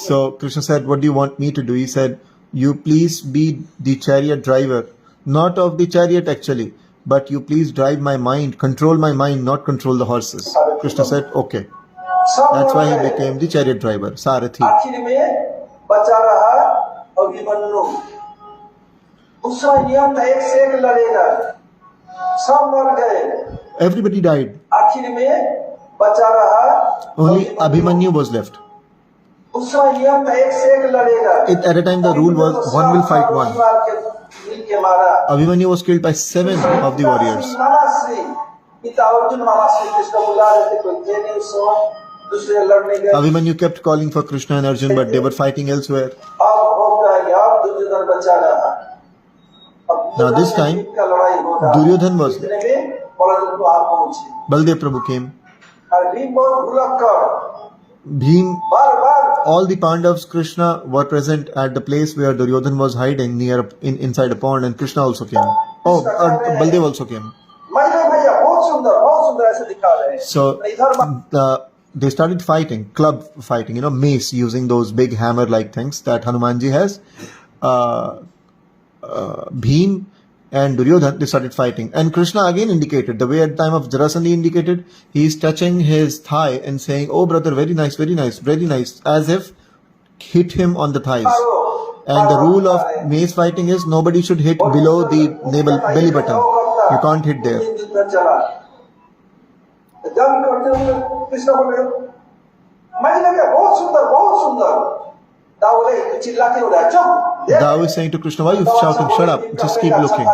So Krishna said, "What do you want me to do?" He said, "You please be the chariot driver not of the chariot actually, but you please drive my mind, control my mind, not control the horses. Krishna said, okay. सब That's मर why he गए। became the chariot driver, Sarathi. आखिर में बचा रहा अभिमन्यु। उसका नियम था एक से एक लड़ेगा। सब मर गए। Everybody died. आखिर में बचा रहा Only Abhimanyu was left. उसका नियम था एक से एक लड़ेगा। At a time the rule was one will fight one. मिलके मारा। Abhimanyu was killed by 7 of the warriors. पिता अर्जुन मामा श्री कृष्ण बुला रहे थे, कोई थे नहीं उस समय, दूसरे लड़ने गए। Abhimanyu kept calling for Krishna and Arjun, but they were fighting elsewhere. अब होगा यार दुर्योधन बचा रहा। Now this time, Duryodhan was there. इतने में बलदेव वहां पहुंचे। Baldev Prabhu came. और भीम बहुत भुलक्कड़, Bhim, बार-बार all the Pandavas, Krishna were present at the place where Duryodhan was hiding inside a pond, and Krishna also came. Oh, Baldev also came. महिला भैया बहुत सुंदर ऐसे दिखा रहे हैं। So इधर they started fighting, club fighting, mace, using those big hammer-like things that Hanumanji has. Bhim and Duryodhan, they started fighting. And Krishna again indicated, the way at the time of Jarasandha indicated, he is touching his thigh and saying, oh brother, very nice, very nice, very nice, as if hit him on the thighs. And the rule of mace fighting is nobody should hit below the belly button. You can't hit there. जंग करते हुए कृष्ण बोले महिला भैया बहुत सुंदर। दाऊ बोले तू चिल्ला क्यों रहा है, चुप। Dao is saying to Krishna, why are you shouting? Shut up, just keep looking.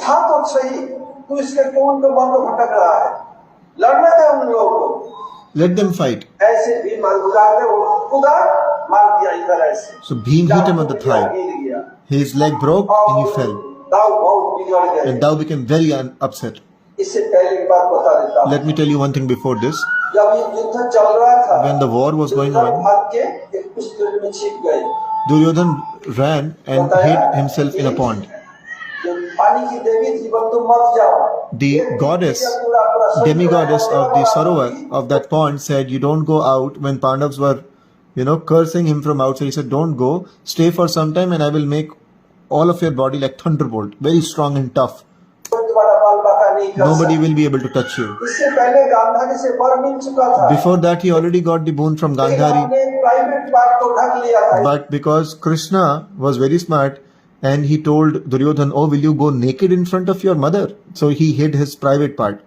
था तो सही, तू इसके कौन को मन को भटक रहा है, लड़ने दे उन लोगों को। Let them fight. ऐसे भी मार गुजार दे, वो खुदा मार दिया इधर ऐसे। So Bhim hit him on the thigh. His leg broke and he fell. दाऊ बहुत बिगड़ गए। And Dao became very upset. इससे पहले एक बात बता देता हूँ। Let me tell you one thing before this. जब ये युद्ध चल रहा था, When the war was going on, भाग के एक पुष्कर में छिप गए। Duryodhan ran and hid himself in a pond. जो पानी की देवी थी, बोल तुम मत जाओ। The goddess, demigoddess of the Sarovar of that pond said, you don't go out. When Pandavas were, cursing him from outside, he said, don't go, stay for some time and I will make all of your body like thunderbolt, very strong and tough. Nobody will be able to touch you. इससे पहले गांधारी से वर मिल चुका था। Before that, he already got the boon from Gandhari. Private part को ढक लिया था। But because Krishna was very smart and he told Duryodhan, oh, will you go naked in front of your mother? So he hid his private part.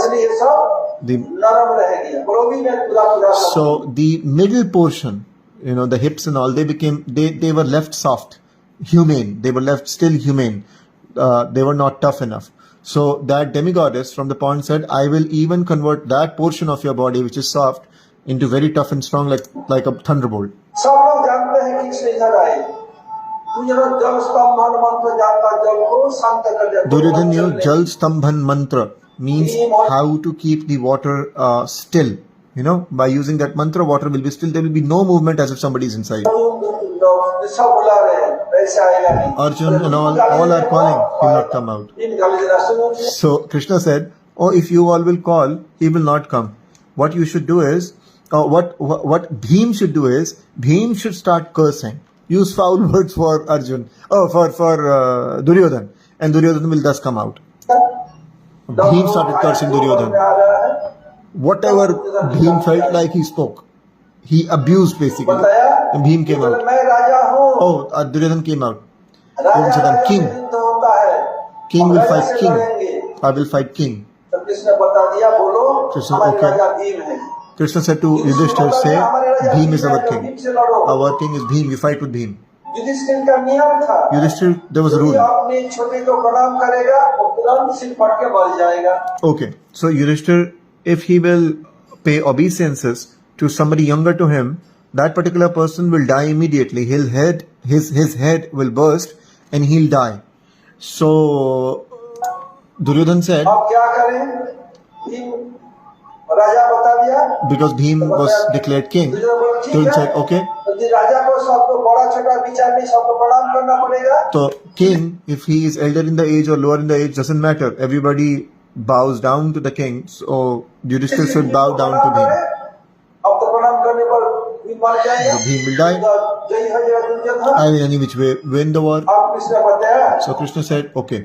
इसलिए सब नरम रह गया, गोभी में पूरा So the middle portion, the hips and all, they were left soft, humane. They were left still humane. They were not tough enough. So that demigoddess from the pond said, I will even convert that portion of your body which is soft into very tough and strong like a thunderbolt. सब लोग जानते हैं कि इससे इधर आए। तू जल स्तंभन मंत्र जानता, जल को शांत कर दे। Duryodhan knew Jal Stambhan mantra means how to keep the water still. By using that mantra, water will be still. There will be no movement as if somebody is inside. सब बुला रहे हैं, ऐसे आएगा नहीं। Arjun and all are calling, he will not come out. So Krishna said, oh, if you all will call, he will not come. What you should do is, what Bhim should do is, Bhim should start cursing. Use foul words for Arjun, for Duryodhan, and Duryodhan will thus come out. Bhim started cursing Duryodhan. Whatever Bhim felt like, he spoke. He abused basically. And Bhim came out. Oh, Duryodhan came out. Duryodhan said, I'm king. King will fight king. I will fight king. Krishna, okay. Krishna said to Yudhishthir, say, Bhim is our king. Our king is Bhim. You fight with Bhim. Yudhishthir, there was a rule. Okay. So Yudhishthir, if he will pay obeisances to somebody younger to him, that particular person will die immediately. His head will burst and he'll die. So Duryodhan said, because Bhim was declared king, Duryodhan said, okay. So king, if he is elder in the age or lower in the age, doesn't matter. Everybody bows down to the king. So Yudhishthir should bow down to Bhim. मर जाएगा, Bhim will die. जय हो जाएगा Duryodhan. I will any which way win the war. अब कृष्ण ने बताया, So Krishna said, okay,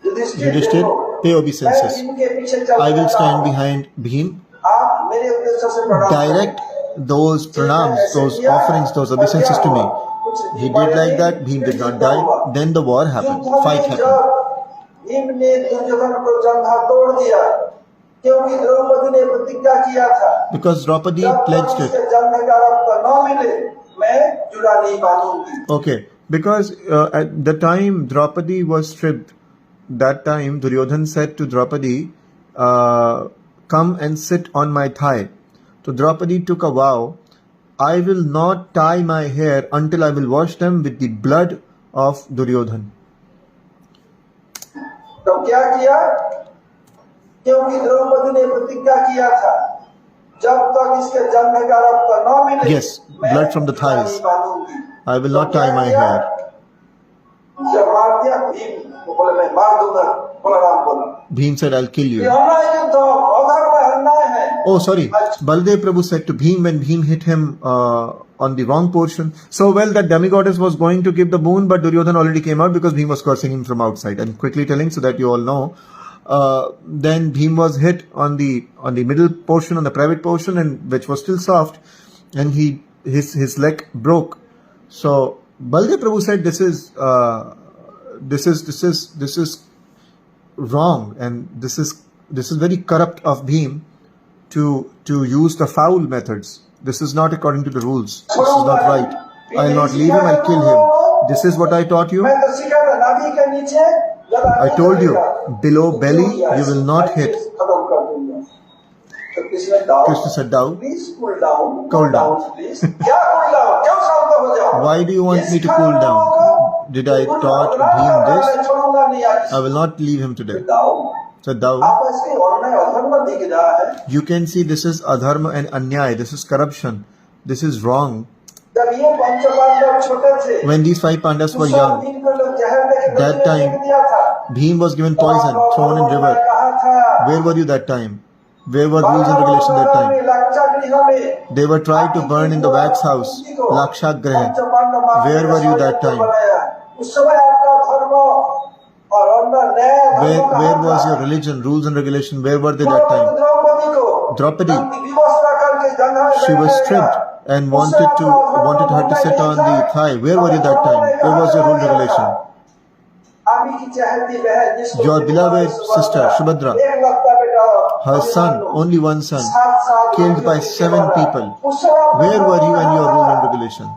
Yudhishthir Yudhishthir, देखो, pay मैं obeisances. भीम के पीछे चल I will रहा stand हूं, behind Bhim. आप मेरे उद्देश्य से प्रणाम Direct करें। those pranams, those offerings, those obeisances to me. He did like that. Bhim did not die. Then the war happened. Fight happened. Bhim ने दुर्योधन को जंघा तोड़ दिया, क्योंकि द्रौपदी ने प्रतिज्ञा किया था, Because Draupadi जब तक pledged इसके it. जंघ का रक्त न मिले, मैं जुड़ा नहीं बांधूंगी। Okay, because at the time Draupadi was stripped, that time Duryodhan said to Draupadi, come and sit on my thigh. So Draupadi took a vow, I will not tie my hair until I will wash them with the blood of Duryodhan. तो क्या किया? क्योंकि द्रौपदी ने प्रतिज्ञा किया था, जब तक इसके जंघ का रक्त न मिले, Yes, blood from the thighs. नहीं बांधूंगी। I will not tie my hair. जब मार दिया भीम तो बोले मैं मार दूंगा, बलराम बोला। Bhim said, I'll kill ये you. अन्याय युद्ध, अधर्म है, अन्याय है। Oh, sorry. Baldev Prabhu said to Bhim when Bhim hit him on the wrong portion. So well that demigoddess was going to give the boon, but Duryodhan already came out because Bhim was cursing him from outside. And quickly telling so that you all know. Then Bhim was hit on the middle portion, on the private portion, and which was still soft, and his leg broke. So Baldev Prabhu said this is wrong, and this is very corrupt of Bhim to use the foul methods. This is not according to the rules. This is not right. I'll not leave him, I'll kill him. This is what I taught you. I told you, below belly you will not hit. Krishna said, down. Please cool down. Cool down. Please. क्या cool down? क्यों शांत हो जाओ? Why do you want me to cool down? Did I taught Bhim this? I will not leave him today. So thou, you can see this is adharma and anyay. This is corruption. This is wrong. When these 5 Pandavas were young, that time Bhim was given poison, thrown in river. Where were you that time? Where were rules and regulations that time? They were tried to burn in the wax house, Lakshagraha. Where were you that time? Where was your religion, rules and regulation? Where were they that time? Draupadi, she was stripped and wanted her to sit on the thigh. Where were you that time? Where was your rule and regulation? Your beloved sister Subhadra, her son, only one son, killed by 7 people. Where were you and your rule and regulation?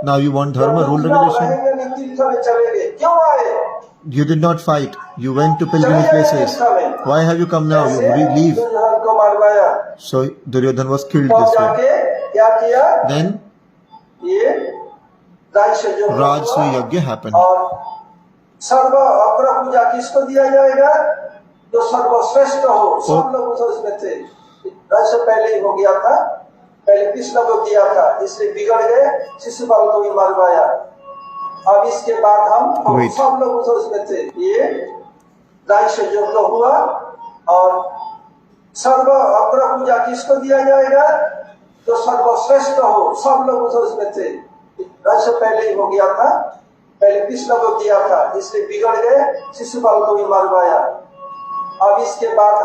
Now you want dharma, rule, regulation? You did not fight. You went to pilgrimage places. Why have you come now? You leave. So Duryodhan was killed this way. Then Rajsuya Yagya happened. सर्व अग्र पूजा किसको दिया जाएगा? जो सर्वश्रेष्ठ हो, सब लोग उसमें थे। वैसे पहले ही हो गया था, पहले कृष्ण को दिया था, इसलिए बिगड़ गए, शिशुपाल को भी मरवाया। अब इसके बाद हम सब लोग उसमें थे। ये राजस्व यज्ञ हुआ और सर्व अग्र पूजा किसको दिया जाएगा? जो सर्वश्रेष्ठ हो, सब लोग उसमें थे। वैसे पहले ही हो गया था, पहले कृष्ण को दिया था, इसलिए बिगड़ गए, शिशुपाल को भी मरवाया। अब इसके बाद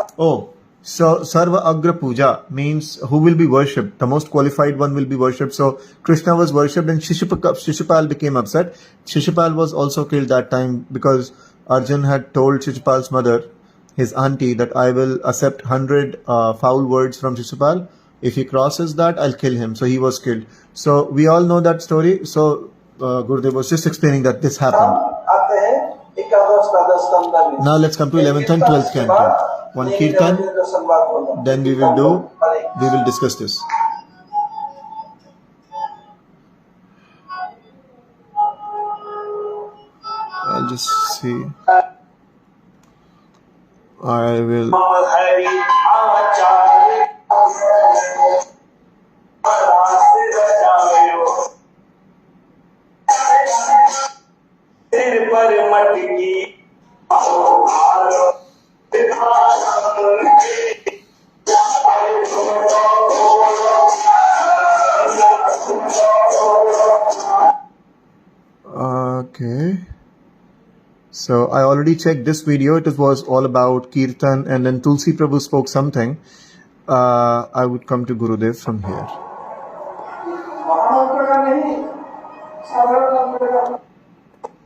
So Sarva Agra Puja means who will be worshipped. The most qualified one will be worshipped. So Krishna was worshipped and Shishupal became upset. Shishupal was also killed that time because Arjun had told Shishupal's mother, his auntie, that I will accept 100 foul words from Shishupal. If he crosses that, I'll kill him. So he was killed. So we all know that story. So Gurudev was just explaining that this happened. Now let's come to 11th and 12th canto. One kirtan, then we will discuss this. I'll just see. I will. So I already checked this video. It was all about Kirtan, and then Tulsi Prabhu spoke something. I would come to Gurudev from here. महामंत्र का नहीं, साधारण मंत्र का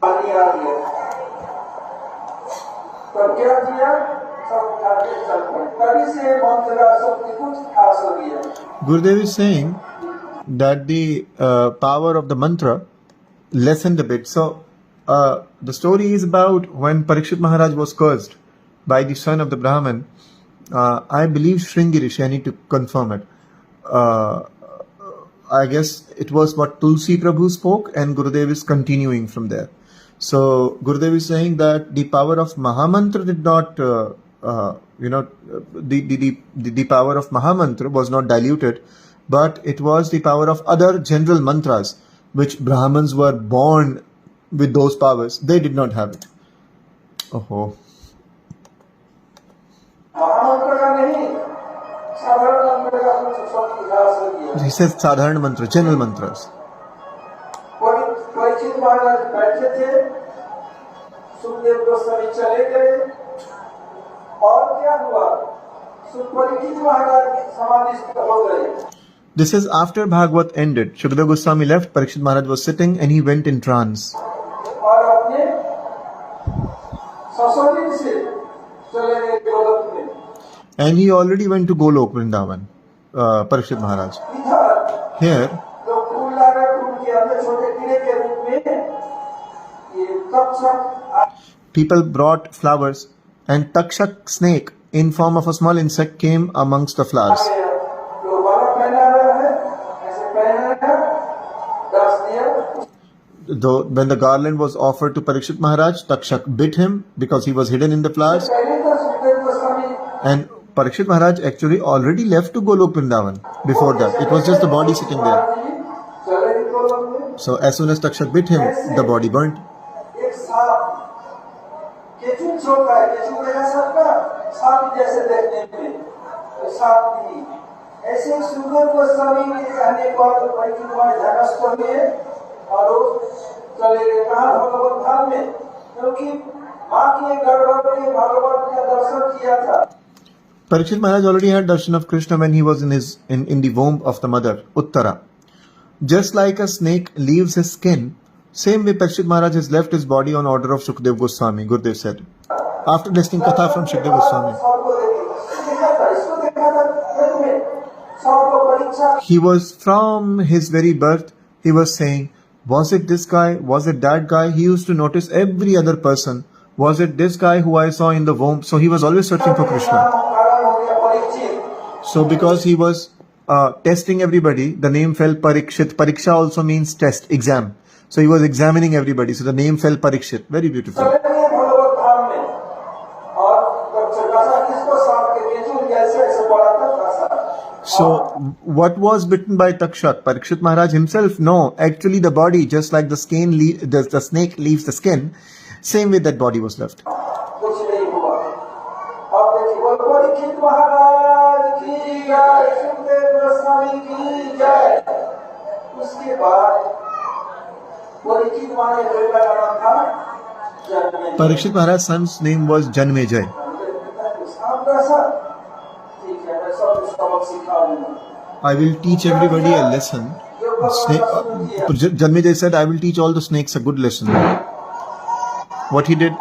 पानी आ गया। तो क्या किया? सब उठा के चल पड़े। तभी से मंत्र का शक्ति कुछ खास हो गया। Gurudev is saying that the power of the mantra lessened a bit. So the story is about when Parikshit Maharaj was cursed by the son of the Brahmin. I believe Shringi Rishi, I need to confirm it. I guess it was what Tulsi Prabhu spoke, and Gurudev is continuing from there. So Gurudev is saying that the power of Mahamantra did not, the power of Mahamantra was not diluted, but it was the power of other general mantras, which Brahmins were born with those powers. They did not have it. Oh. He says sadharan mantra, general mantras. परिचित महाराज बैठे थे, सुखदेव गोस्वामी चले गए, और क्या हुआ? परिचित महाराज समाधिस्थ हो गए. This is after Bhagavad ended. Shukdev Goswami left, Parikshit Maharaj was sitting, and he went in trance. और अपने ससुराल से चले गए गोलोक में. And he already went to Golok Vrindavan, Parikshit Maharaj. Here, people brought flowers, and Takshak snake in form of a small insect came amongst the flowers. Though when the garland was offered to Parikshit Maharaj, Takshak bit him because he was hidden in the flowers. And Parikshit Maharaj actually already left to Golok Vrindavan before that. It was just the body sitting there. So as soon as Takshak bit him, the body burnt. Parikshit Maharaj already had darshan of Krishna when he was in the womb of the mother, Uttara. Just like a snake leaves his skin, same way Parikshit Maharaj has left his body on order of Shukdev Goswami, Gurudev said. After listening Katha from Shukdev Goswami. He was from his very birth, he was saying, was it this guy? Was it that guy? He used to notice every other person. Was it this guy who I saw in the womb? So he was always searching for Krishna. So because he was testing everybody, the name fell Parikshit. Pariksha also means test, exam. So he was examining everybody. So the name fell Parikshit. Very beautiful. So what was bitten by Takshak? Parikshit Maharaj himself? No. Actually the body, just like the snake leaves the skin, same way that body was left. Parikshit Maharaj's son's name was Janmejay. I will teach everybody a lesson. Janmejay said, I will teach all the snakes a good lesson. What he did?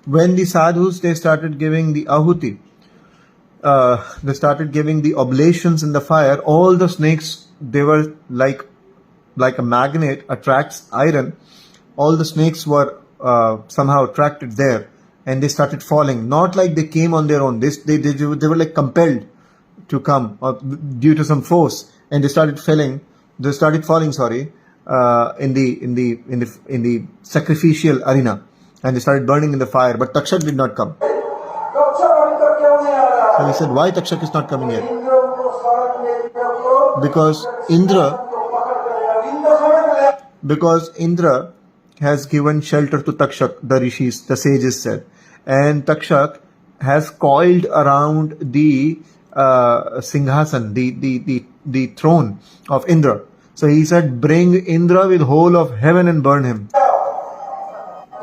When the sadhus, they started giving the ahuti, they started giving the oblations in the fire, all the snakes, they were like a magnet attracts iron. All the snakes were somehow attracted there, and they started falling. Not like they came on their own. They were like compelled to come due to some force, and they started falling. In the sacrificial arena, and they started burning in the fire. But Takshak did not come. So he said, why Takshak is not coming here? Because Indra has given shelter to Takshak, the rishis, the sages said, and Takshak has coiled around the Singhasan, the throne of Indra. So he said, bring Indra with whole of heaven and burn him.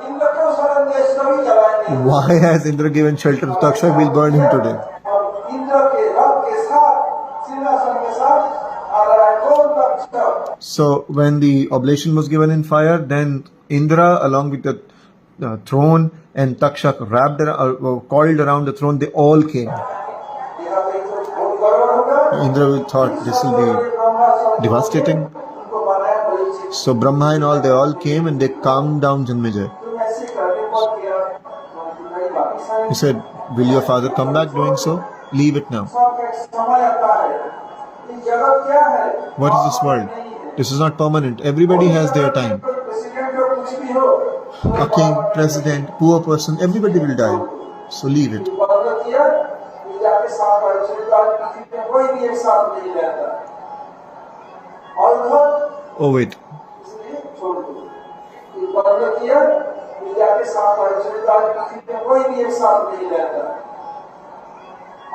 Indra क्यों सारा देश कभी जलाएंगे? Why has Indra given shelter to Takshak? We'll burn him today. और इंद्र के रथ के साथ सिंहासन के साथ आ रहा है कौन Takshak? So when the oblation was given in fire, then Indra, along with the throne, and Takshak wrapped around, coiled around the throne, they all came. यहाँ पे तो बहुत गड़बड़ होगा। Indra thought this will be devastating. उनको बनाया बड़ी चीज। So Brahma and all, they all came and they calmed down Janmejay. तुम ऐसे करने पर किया, तुम्हारी वापिस आएंगे। He said, will your father come back doing so? Leave it now. सबका एक समय आता है। ये जगत क्या है? What is this world? This is not permanent. Everybody has their time. President हो कुछ भी हो, A king, president, poor person, everybody will die. So leave it. बदल किया, इंडिया के साथ और चरितार्थ पृथ्वी में कोई भी एक साथ नहीं रहता। और उधर Oh wait. इसलिए छोड़ दो। ये बदल किया, इंडिया के साथ और चरितार्थ पृथ्वी में कोई भी एक साथ नहीं रहता।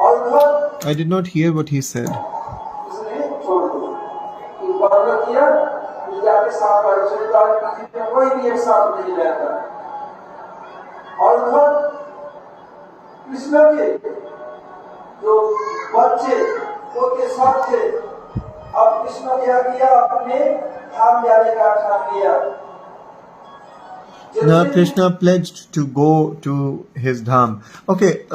और उधर I did not hear what he said. इसलिए छोड़ दो। ये बदल किया, इंडिया के साथ और चरितार्थ पृथ्वी में कोई भी एक साथ नहीं रहता। और उधर कृष्ण के जो बच्चे उनके साथ थे, अब कृष्ण क्या किया? अपने धाम जाने का ठान लिया। Now Krishna pledged to go to his dham. Okay,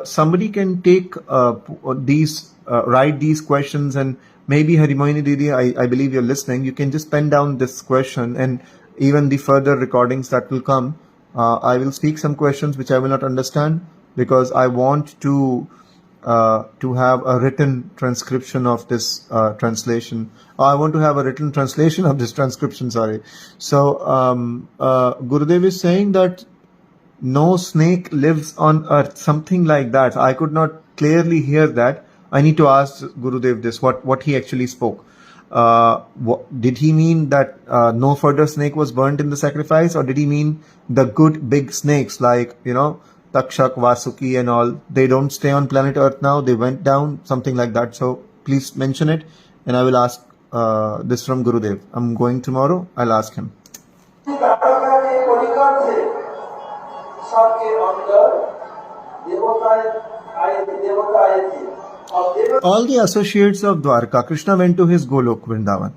somebody can take write these questions, and maybe Harimohini Didi, I believe you're listening. You can just pen down this question, and even the further recordings that will come. I will speak some questions which I will not understand, because I want to have a written transcription of this translation. I want to have a written translation of this transcription, sorry. So, Gurudev is saying that no snake lives on earth, something like that. I could not clearly hear that. I need to ask Gurudev this, what he actually spoke. Did he mean that no further snake was burnt in the sacrifice, or did he mean the good big snakes like, Takshak, Vasuki and all, they don't stay on planet Earth now, they went down, something like that. So please mention it, and I will ask this from Gurudev. I'm going tomorrow, I'll ask him. All the associates of Dwarka, Krishna went to his Golok Vrindavan.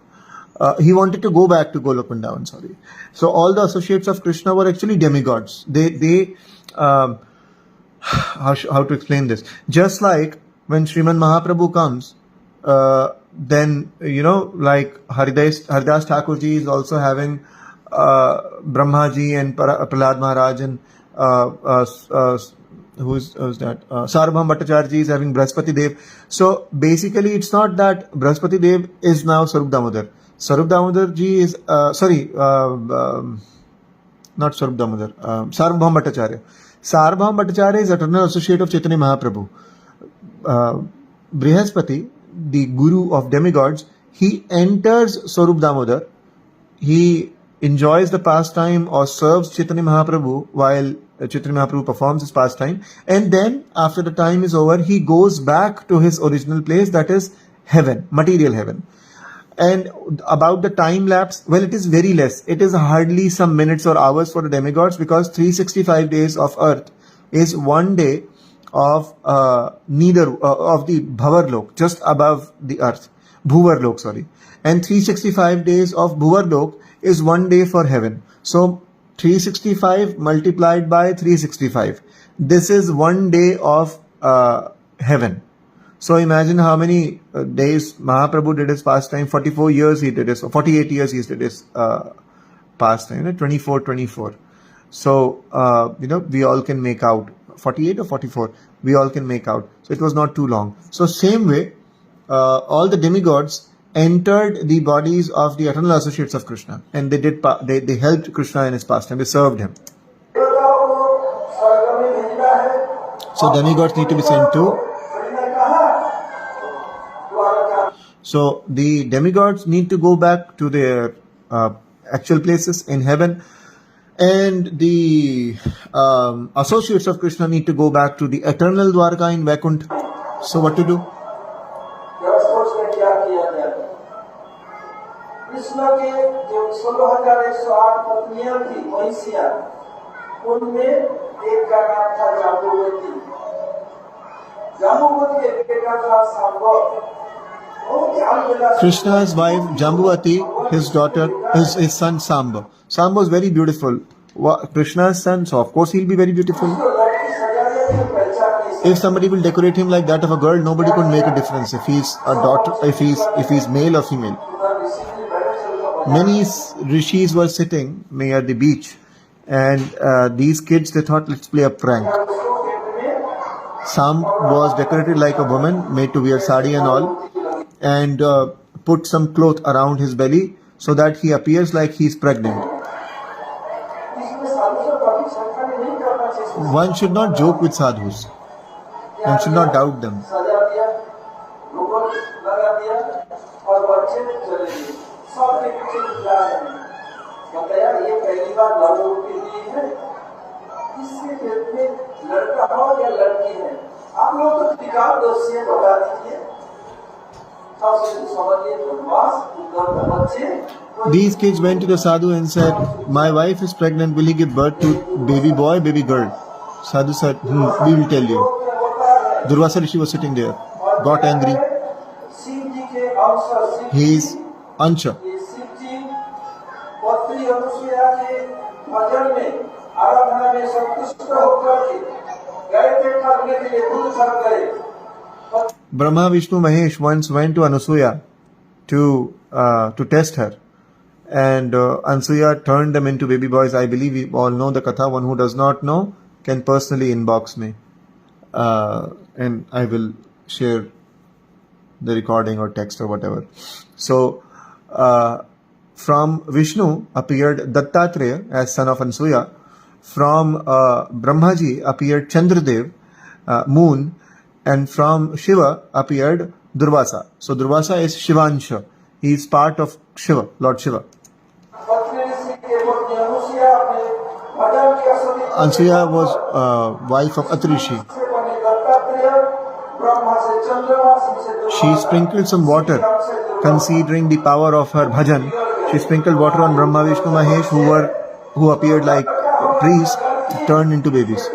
He wanted to go back to Golok Vrindavan, sorry. So all the associates of Krishna were actually demigods. They how to explain this? Just like when Sriman Mahaprabhu comes, then, like Haridas Thakurji is also having Brahmaji and Prahlad Maharaj, and who's that? Sarvabhaum Bhattacharya is having Brahaspati Dev. So basically, it's not that Brahaspati Dev is now Sarup Damodar. Sarup Damodar ji is, not Sarup Damodar, Sarvabhaum Bhattacharya. Sarvabhaum Bhattacharya is eternal associate of Chaitanya Mahaprabhu. Brihaspati, the guru of demigods, he enters Sarup Damodar. He enjoys the pastime or serves Chaitanya Mahaprabhu while Chaitanya Mahaprabhu performs his pastime, and then after the time is over, he goes back to his original place, that is heaven, material heaven. And about the time lapse, well, it is very less. It is hardly some minutes or hours for the demigods, because 365 days of earth is one day of of the Bhavarlok, just above the earth, Bhuvarlok, sorry. And 365 days of Bhuvarlok is one day for heaven. So 365 multiplied by 365. This is one day of heaven. So imagine how many days Mahaprabhu did his pastime. 44 years he did his, 48 years he did his pastime, 24. So, we all can make out. 48 or 44, we all can make out. So it was not too long. So same way, all the demigods entered the bodies of the eternal associates of Krishna, and they helped Krishna in his pastime. They served him. So demigods need to be sent to. So the demigods need to go back to their actual places in heaven, and the associates of Krishna need to go back to the eternal Dwarka in Vaikuntha. So what to do? जरा सोच में क्या किया जाए। कृष्ण के जो 16,108 पत्नियां थी महिषियां, उनमें एक का नाम था जाम्बुवती। जाम्बुवती के बेटा था Samba. Krishna's wife Jambuwati, his daughter, his son Samba. Samba was very beautiful. Krishna's son, so of course he'll be very beautiful. If somebody will decorate him like that of a girl, nobody could make a difference if he's a daughter, if he's male or female. Many rishis were sitting near the beach, and these kids, they thought, let's play a prank. Some was decorated like a woman, made to wear sari and all, and put some cloth around his belly so that he appears like he's pregnant. One should not joke with sadhus. One should not doubt them. These kids went to the sadhu and said, my wife is pregnant, will he give birth to baby boy, baby girl? Sadhu said, we will tell you. Durvasa Rishi was sitting there, got angry. He is Ansha. Brahma, Vishnu, Mahesh once went to Anasuya to test her, and Anasuya turned them into baby boys. I believe we all know the katha. One who does not know can personally inbox me, and I will share the recording or text or whatever. So from Vishnu appeared Dattatreya as son of Anasuya. From Brahmaji appeared Chandradev, moon, and from Shiva appeared Durvasa. So Durvasa is Shivansha. He is part of Shiva, Lord Shiva. Ansuya was wife of Atrishi. She sprinkled some water, considering the power of her bhajan. She sprinkled water on Brahma, Vishnu, Mahesh, who appeared like trees, turned into babies.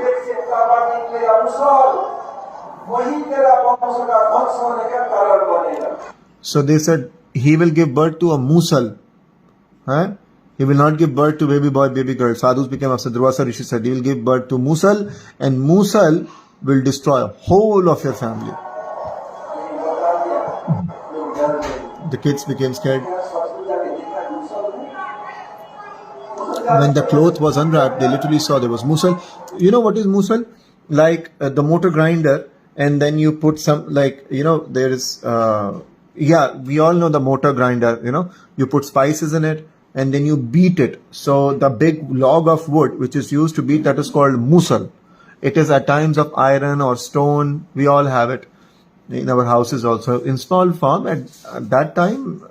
So they said he will give birth to a musal. He will not give birth to baby boy, baby girl. Sadhus became upset. Durvasa Rishi said he will give birth to musal, and musal will destroy whole of your family. The kids became scared. When the cloth was unwrapped, they literally saw there was musal. You know what is musal? Like the motor grinder, and then you put some, like, there is, we all know the motor grinder, you put spices in it, and then you beat it. So the big log of wood, which is used to beat, that is called musal. It is at times of iron or stone. We all have it in our houses also. In small form, at that time,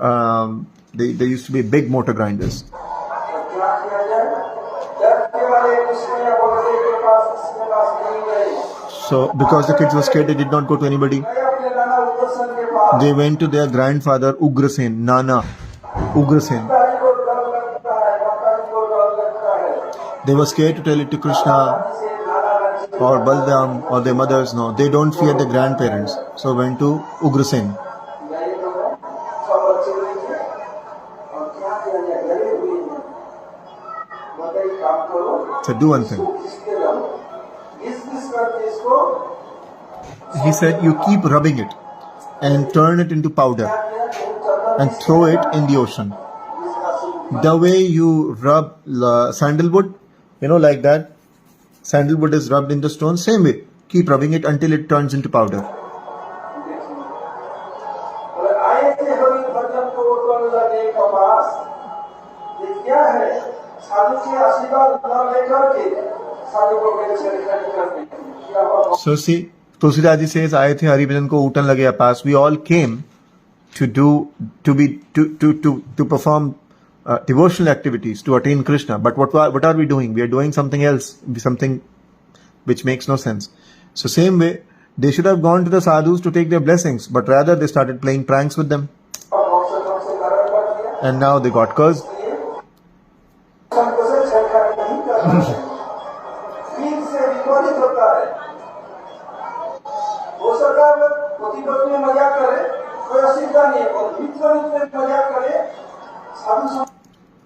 there used to be big motor grinders. So because the kids were scared, they did not go to anybody. They went to their grandfather Ugrasen, Nana Ugrasen. They were scared to tell it to Krishna or Baldam or their mothers. No, they don't fear their grandparents. So went to Ugrasen. So do one thing. He said, you keep rubbing it and turn it into powder and throw it in the ocean. The way you rub sandalwood, like that, sandalwood is rubbed in the stone, same way. Keep rubbing it until it turns into powder. So see, Tulsidas ji says, आए थे हरिभजन को ऊटन लगे पास. We all came to perform devotional activities to attain Krishna. But what are we doing? We are doing something else, something which makes no sense. So same way, They should have gone to the sadhus to take their blessings, but rather they started playing pranks with them. And now they got cursed.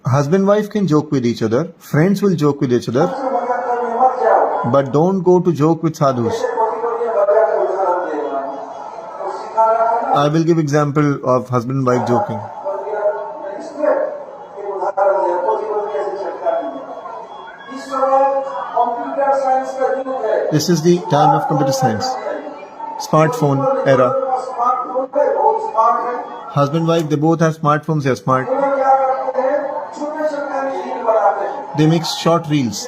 Husband wife can joke with each other, friends will joke with each other, but don't go to joke with sadhus. I will give example of husband and wife joking. This is the time of computer science, smartphone era. Husband wife, they both have smartphones, they are smart. They make short reels.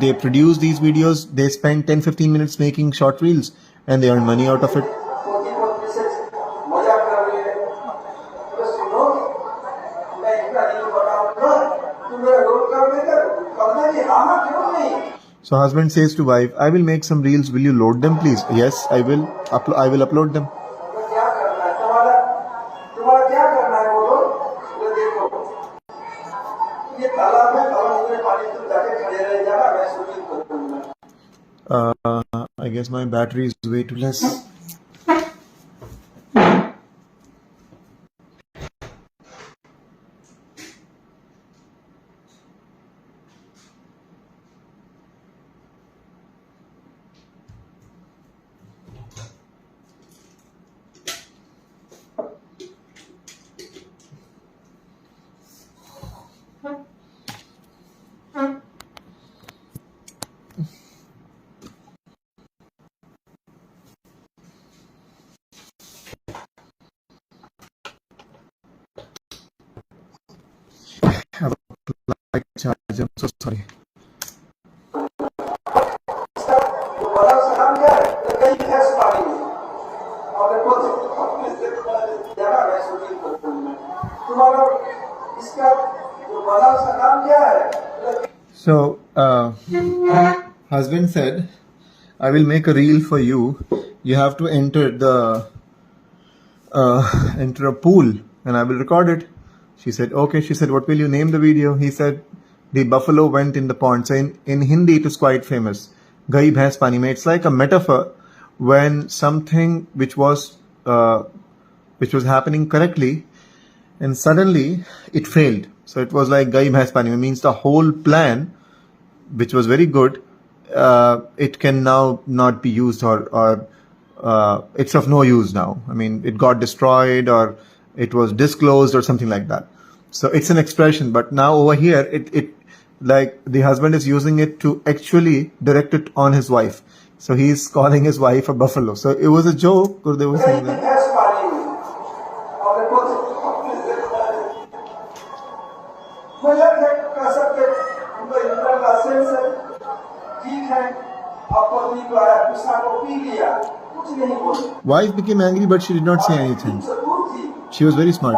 They produce these videos, they spend 10-15 minutes making short reels and they earn money out of it. So husband says to wife, I will make some reels, will you load them please? Yes, I will upload them. I guess my battery is way too less. Charge, I'm so sorry. So, husband said, I will make a reel for you. You have to enter a pool and I will record it. She said, okay. She said, what will you name the video? He said, the buffalo went in the pond. So in Hindi, it is quite famous. Gai bhains pani mein. It's like a metaphor when something which was happening correctly and suddenly it failed. So it was like gai bhains pani mein, means the whole plan, which was very good, it can now not be used or it's of no use now. I mean, it got destroyed or it was disclosed or something like that. So it's an expression, but now over here, it like the husband is using it to actually direct it on his wife. So he's calling his wife a buffalo. So it was a joke, or they were saying that. Wife became angry, but she did not say anything. She was very smart.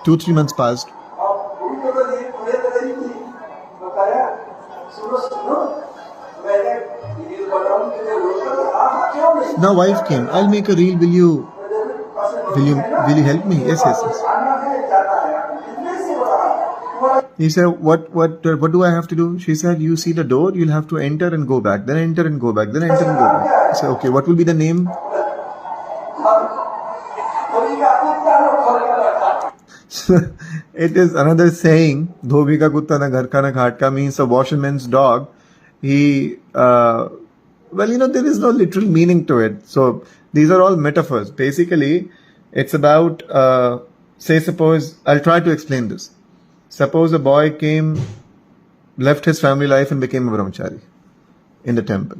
Two, 3 months passed. Now wife came. I'll make a reel. Will you help me? Yes. He said, what do I have to do? She said, you see the door, you'll have to enter and go back, then enter and go back, then enter and go back. I said, okay, what will be the name? It is another saying, Dhobi ka kutta na ghar ka na ghat ka, means a washerman's dog. He, there is no literal meaning to it. So these are all metaphors. Basically, it's about, suppose, I'll try to explain this. Suppose a boy left his family life and became a brahmachari in the temple.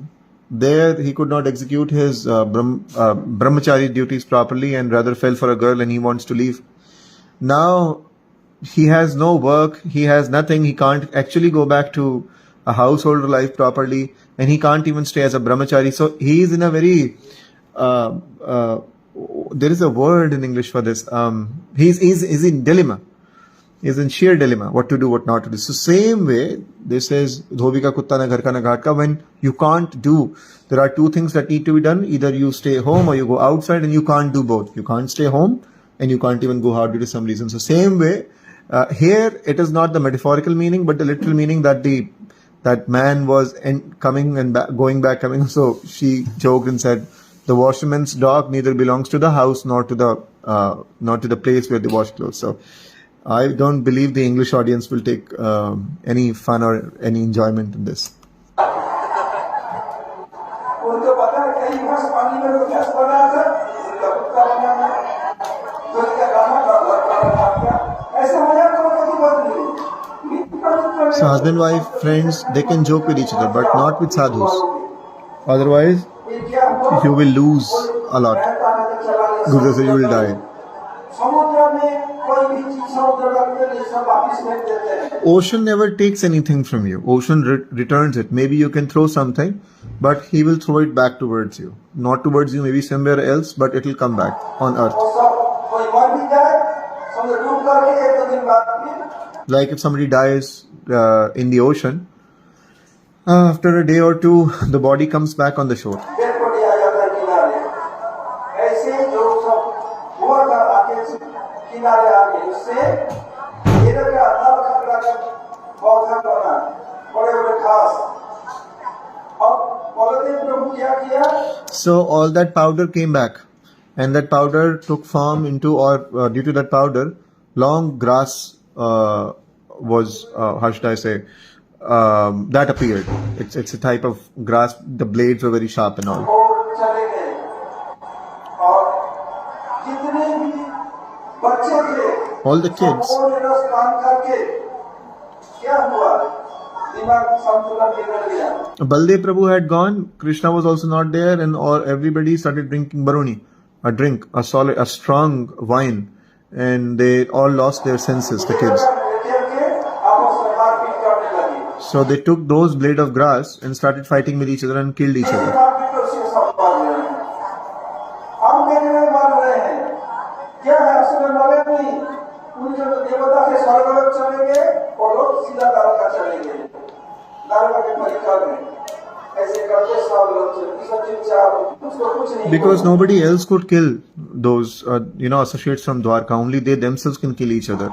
There he could not execute his brahmachari duties properly and rather fell for a girl and he wants to leave. Now he has no work, he has nothing, he can't actually go back to a household life properly, and he can't even stay as a brahmachari. So he is in a very uh, uh, there is a word in English for this. He's in dilemma. He's in sheer dilemma, what to do, what not to do. So same way, this is dhobi ka kutta na ghar ka na ghat ka. When you can't do, there are two things that need to be done. Either you stay home or you go outside, and you can't do both. You can't stay home and you can't even go out due to some reason. So same way, here it is not the metaphorical meaning, but the literal meaning that man was coming and going back, coming. So she joked and said, the washerman's dog neither belongs to the house nor to the place where they wash clothes. So I don't believe the English audience will take any fun or any enjoyment in this. उनको पता है कई घास पानी में तो घास बना था, उनका कुत्ता बनाना, जो इनका गाना का ऐसा मजाक करने की बात नहीं। So husband, wife, friends, they can joke with each other, but not with sadhus. Otherwise, you will lose a lot. Guru says you will die. Ocean never takes anything from you. Ocean returns it. Maybe you can throw something, but he will throw it back towards you. Not towards you, maybe somewhere else, but it will come back on earth. Like if somebody dies in the ocean, after a day or two, the body comes back on the shore. So all that powder came back, and that powder took form into, or due to that powder, long grass was, how should I say, that appeared. It's a type of grass. The blades were very sharp and all. All the kids. Baldev Prabhu had gone. Krishna was also not there, and everybody started drinking baroni, a strong wine, and they all lost their senses. The kids. So they took those blades of grass and started fighting with each other and killed each other. Because nobody else could kill those, associates from Dwarka. Only they themselves can kill each other.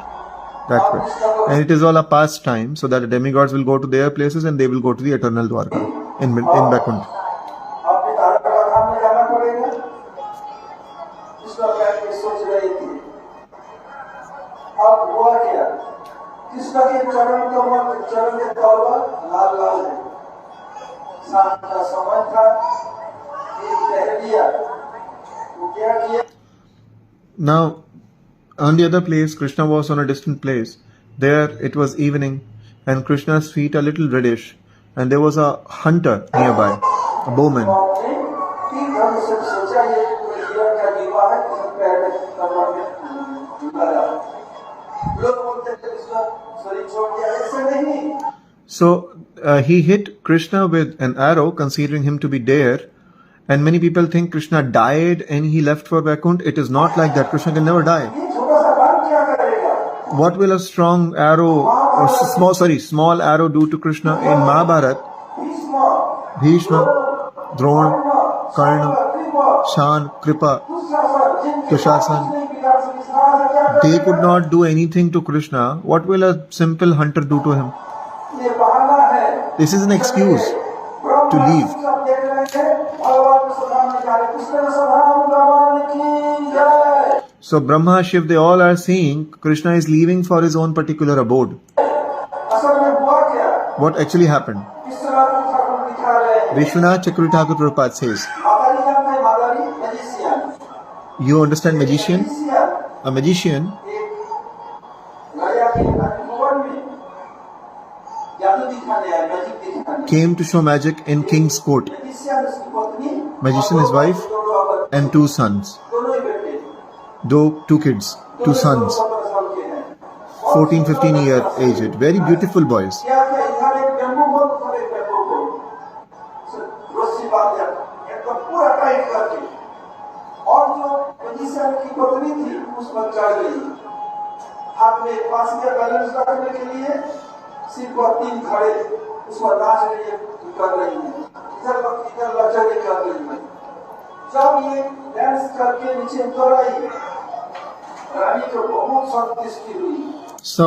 That way. And it is all a pastime, so that the demigods will go to their places and they will go to the eternal Dwarka in Vaikuntha. Now, on the other place, Krishna was on a distant place. There it was evening, and Krishna's feet a little reddish, and there was a hunter nearby, a bowman. So he hit Krishna with an arrow, considering him to be there. And many people think Krishna died and he left for Vaikuntha. It is not like that. Krishna can never die. What will a strong arrow, or small arrow do to Krishna in Mahabharata? Bhishma, Drona, Karna, Shan, Kripa, Dushasan. They could not do anything to Krishna. What will a simple hunter do to him? This is an excuse to leave. So Brahma, Shiv, they all are seeing Krishna is leaving for his own particular abode. What actually happened? Vishwanath Chakravarti Thakur Prabhupada says, you understand magician? A magician came to show magic in king's court. Magician, his wife, and two sons. Two kids, two sons. 14-15 year aged. Very beautiful boys. के लिए सिर्फ वो 3 खड़े उसको नाच रही है, कर रही है, इधर लचक कर रही है। जब ये डांस करके नीचे उतर आई, रानी को बहुत संतुष्टि हुई। So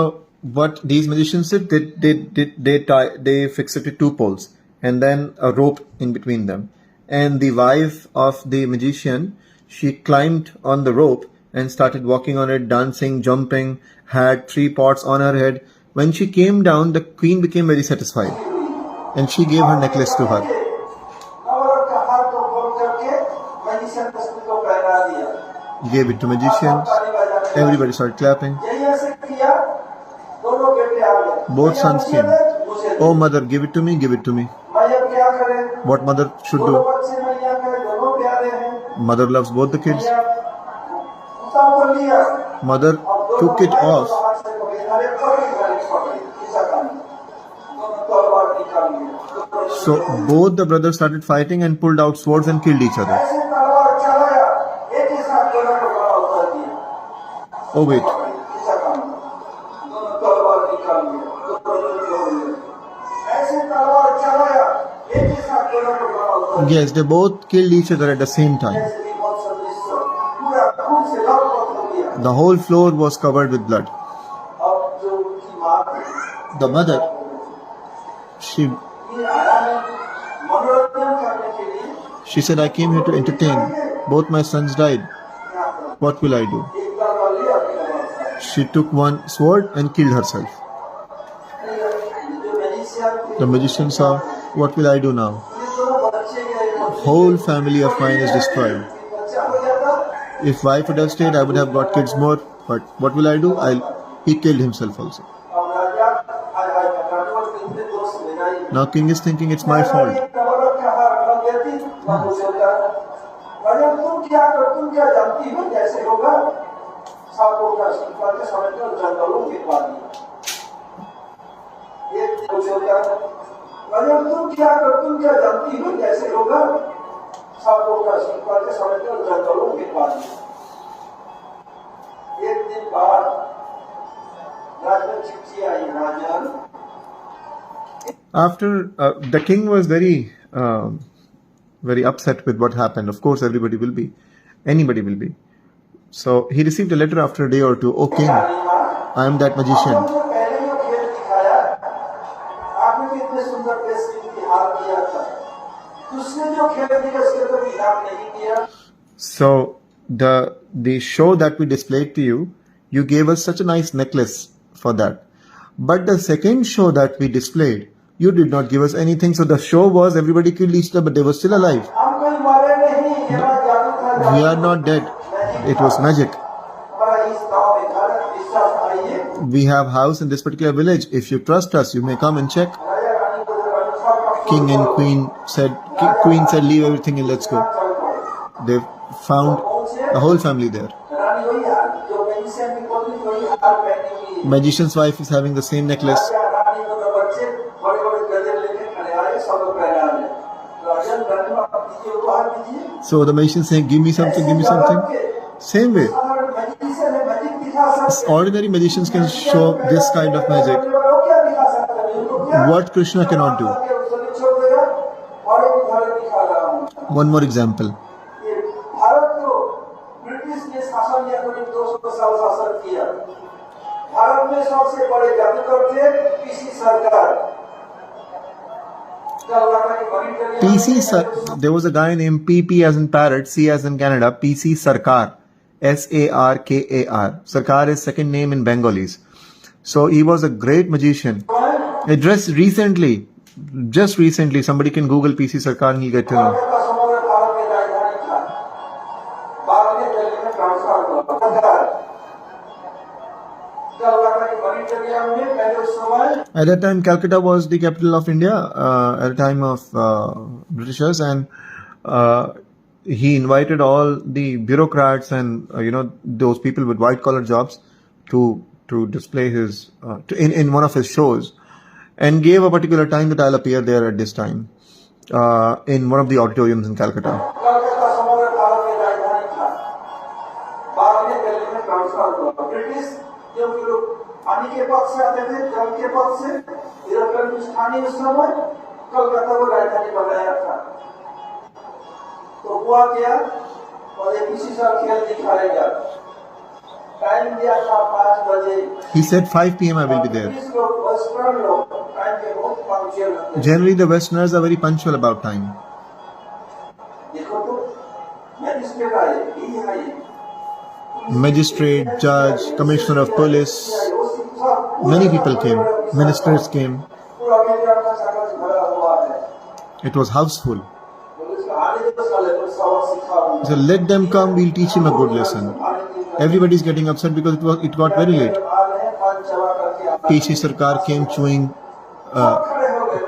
what these magicians did, they fixed it to 2 poles and then a rope in between them. And the wife of the magician, she climbed on the rope and started walking on it, dancing, jumping, had 3 pots on her head. When she came down, the queen became very satisfied and she gave her necklace to her. Gave it to magicians. Everybody started clapping. Both sons came. Oh mother, give it to me, give it to me. What mother should do? Mother loves both the kids. Mother took it off. So both the brothers started fighting and pulled out swords and killed each other. Oh wait. Yes, they both killed each other at the same time. The whole floor was covered with blood. The mother, she said, I came here to entertain. Both my sons died. What will I do? She took one sword and killed herself. The magician saw, what will I do now? Whole family of mine is destroyed. If wife would have stayed, I would have got kids more. But what will I do? He killed himself also. Now king is thinking it's my fault. After the king was very upset with what happened. Of course, everybody will be. Anybody will be. So he received a letter after a day or two. Oh king, I am that magician. So the show that we displayed to you, you gave us such a nice necklace for that. But the second show that we displayed, you did not give us anything. So the show was everybody killed each other, but they were still alive. We are not dead. It was magic. We have house in this particular village. If you trust us, you may come and check. King and queen said, leave everything and let's go. They found the whole family there. Magician's wife is having the same necklace. So the magician is saying, give me something, give me something. Same way. Ordinary magicians can show this kind of magic. What Krishna cannot do. One more example. There was a guy named PP as in parrot, C as in Canada, PC Sarkar, Sarkar. Sarkar is second name in Bengalis. So he was a great magician. Just recently, somebody can Google PC Sarkar and he'll get to know. At that time, Calcutta was the capital of India at the time of Britishers, and he invited all the bureaucrats and those people with white collar jobs to display his in one of his shows, and gave a particular time that I'll appear there at this time in one of the auditoriums in Calcutta. पानी के पथ से आते थे, जल के पथ से। यूरोपियन स्थानीय उस समय कलकत्ता को राजधानी बनाया था। तो हुआ क्या, और एक इसी साल खेल दिखाएगा। टाइम दिया था 5 बजे। He said 5 p.m. I will be there. Western लोग टाइम के बहुत पंक्चुअल होते हैं। Generally, the Westerners are very punctual about time. देखो तो मैजिस्ट्रेट आए, ये आए, Magistrate, judge, commissioner of police, many people came. Ministers came. पूरा मीडिया का कागज भरा हुआ है। It was houseful. बोले इसका आने दो साले, तो सबक सिखाओ। He said, let them come, we'll teach him a good lesson. Everybody is getting upset because it got very late. Peshi Sarkar came chewing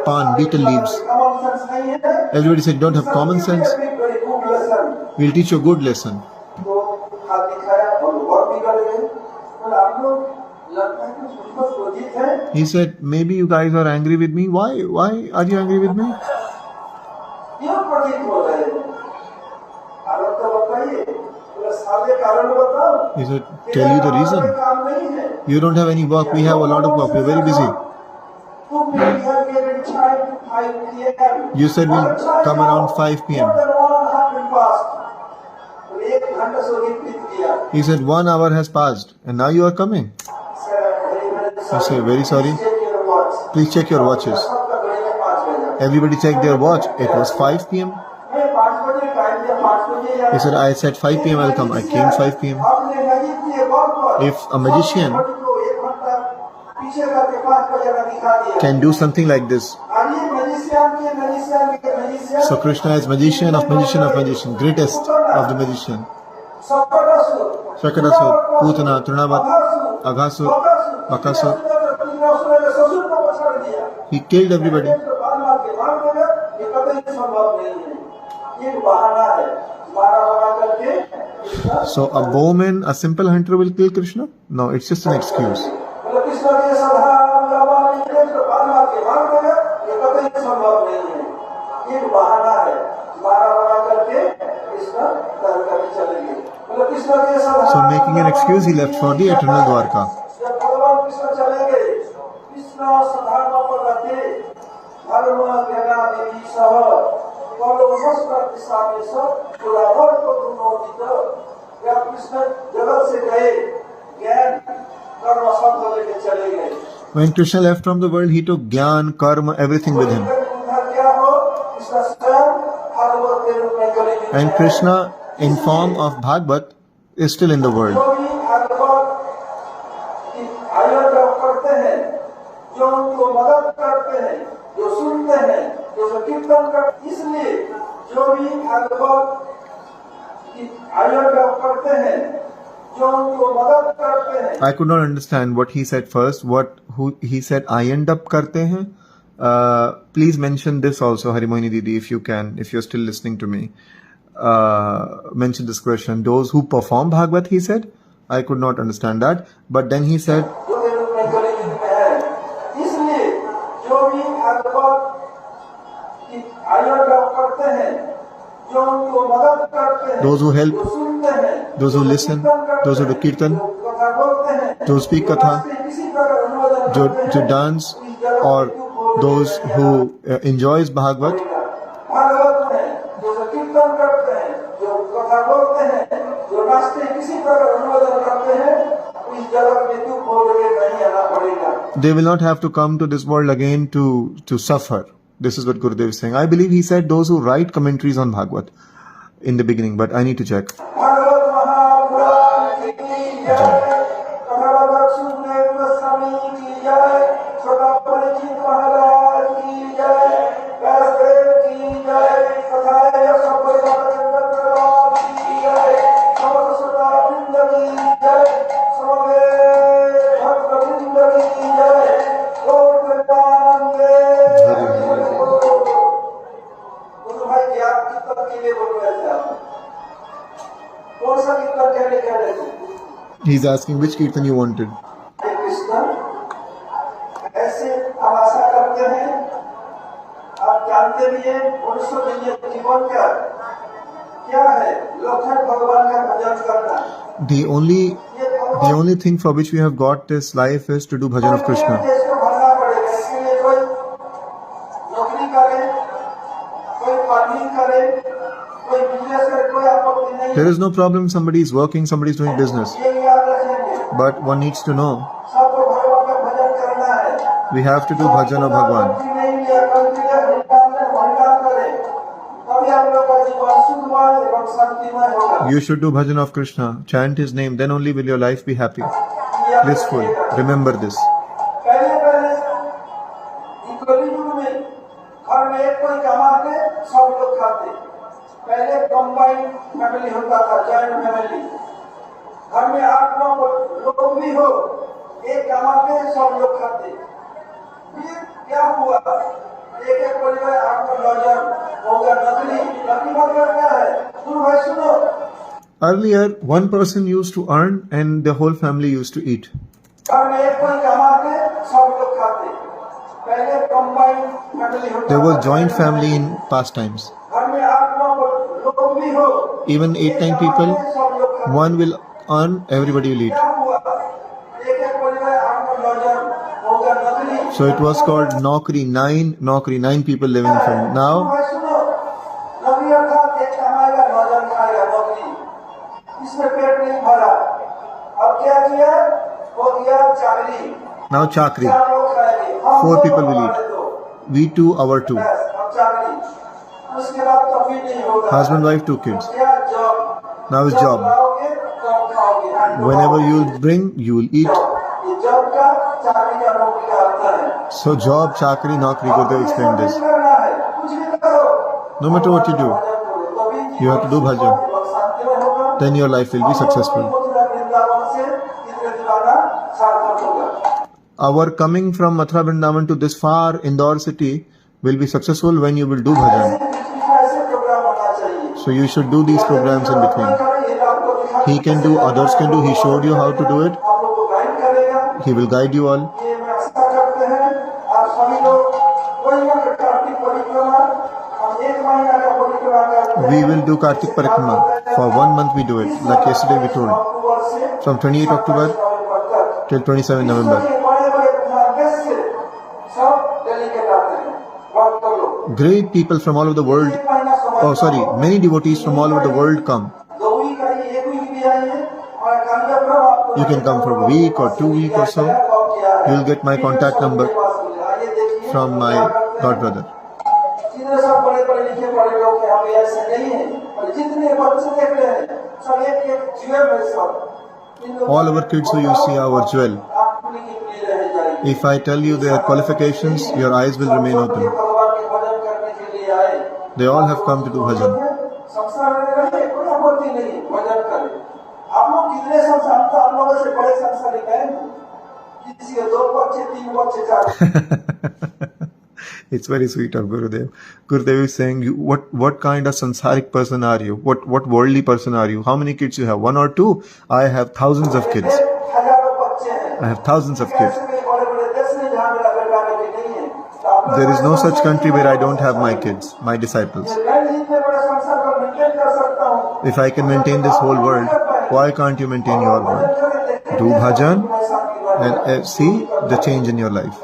pan, betel leaves. Everybody said, don't have common sense. We'll teach you a good lesson. He said, maybe you guys are angry with me. Why are you angry with me? He said, tell you the reason. You don't have any work. We have a lot of work. We're very busy. You said we'll come around 5 p.m. He said 1 hour has passed and now you are coming. I said, very sorry. Please check your watches. Everybody checked their watch. It was 5 p.m. He said, I said 5 p.m. I'll come. I came 5 p.m. If a magician can do something like this, so Krishna is magician of magician, greatest of the magician. Shakadasur, Putana, Trinavat, Aghasur, Bakasur. He killed everybody. So a bowman, a simple hunter will kill Krishna? No, it's just an excuse. So making an excuse, he left for the eternal Dwarka. When Krishna left from the world, he took Gyan, Karma, everything with him. And Krishna, in form of Bhagavad, is still in the world. I could not understand what he said first. He said, I end up karte hain. Please mention this also, Harimohini Didi, if you can, if you're still listening to me. Mention this question. Those who perform Bhagavad, he said. I could not understand that. But then he said, those who help, those who listen, those who do kirtan, those speak katha, जो dance, or those who enjoys Bhagavad, they will not have to come to this world again to suffer. This is what Gurudev is saying. I believe he said those who write commentaries on Bhagavad in the beginning, but I need to check. He's asking which kirtan you wanted. The The only thing for which we have got this life is to do bhajan of Krishna. देश को भरना पड़ेगा, इसके लिए कोई नौकरी करे, कोई फार्मिंग करे, कोई बिजनेस करे, कोई आपत्ति नहीं There है। is no problem. Somebody is working, somebody is doing business. ये याद रखेंगे, But one needs to know सबको भगवान का भजन करना है। we have to do bhajan of Bhagwan. कोई नहीं लिया, कोई लिया, भंडार में भंडार करे, तभी आप लोग का जीवन सुखमय एवं शांतिमय होगा। You should do bhajan of Krishna. Chant his name. Then only will your life be happy, blissful. Remember this. पहले पहले इस कलयुग में घर में एक कोई कमा के सब लोग खाते। पहले कंबाइंड फैमिली होता था, जॉइंट फैमिली। घर में 8-9 लोग भी हो, एक कमा के सब लोग खाते। फिर क्या हुआ? एक एक परिवार 8-9 जन हो गया। नकली नकली मतलब क्या है? सुनो भाई सुनो। Earlier, one person used to earn and the whole family used to eat. घर में एक कोई कमा के सब लोग खाते। पहले कंबाइंड फैमिली होता था। There was joint family in past times. घर में 8-9 लोग भी हो, Even 8-9 people, one will earn, everybody will eat. क्या हुआ? एक एक परिवार 8-9 जन हो गया। नकली So it was called Naukri, 9 people living in family. Now, भाई सुनो, नकली अर्थात एक कमाएगा 9 जन खाएगा नौकरी, इसमें पेट नहीं भरा। अब क्या किया? वो दिया चाकरी, now Chakri, 4 लोग खाएंगे, हम 4 दो people will हमारे eat. दो। We 2, our 2. बस, अब चाकरी, उसके बाद कभी नहीं होगा। Husband, wife, 2 kids. क्या जॉब? Now is job. लाओगे तो खाओगे। Whenever you will bring, you will eat. ये जॉब का चाकरी का नौकरी का अर्थ है। So job, Chakri, Naukri, Gurudev explained this. करना है, कुछ भी करो, No matter what you do, you have to do bhajan. Then your life will be successful. Our coming from Mathura Vrindavan to this far Indore city will be successful when you will do bhajan. So you should do these programs in between. He can do, others can do. He showed you how to do it. He will guide you all. We will do Kartik Parikrama. For 1 month we do it. Like yesterday we told. From 28 October till 27 November. Great people from all over the world. Oh, sorry. Many devotees from all over the world come. You can come for a week or 2 weeks or so. You will get my contact number from my godbrother. सब बड़े बड़े लिखे पढ़े लोग यहाँ पे ऐसे नहीं है, और जितने बच्चे देख रहे हैं सब एक एक ज्वेल है सब। All our kids who you see are our jewel. If I tell you their qualifications, your eyes will remain open. They all have come to do bhajan. संसार में रहे कोई आपत्ति नहीं, भजन करें। आप लोग कितने संसार, आप लोगों से बड़े संसारिक हैं, किसी के 2 बच्चे 3 बच्चे 4। It's very sweet of Gurudev. Gurudev is saying, what kind of sansarik person are you? What worldly person are you? How many kids you have? 1 or 2? I have thousands of kids. I have thousands of kids. There is no such country where I don't have my kids, my disciples. If I can maintain this whole world, why can't you maintain your world? Do bhajan and see the change in your life.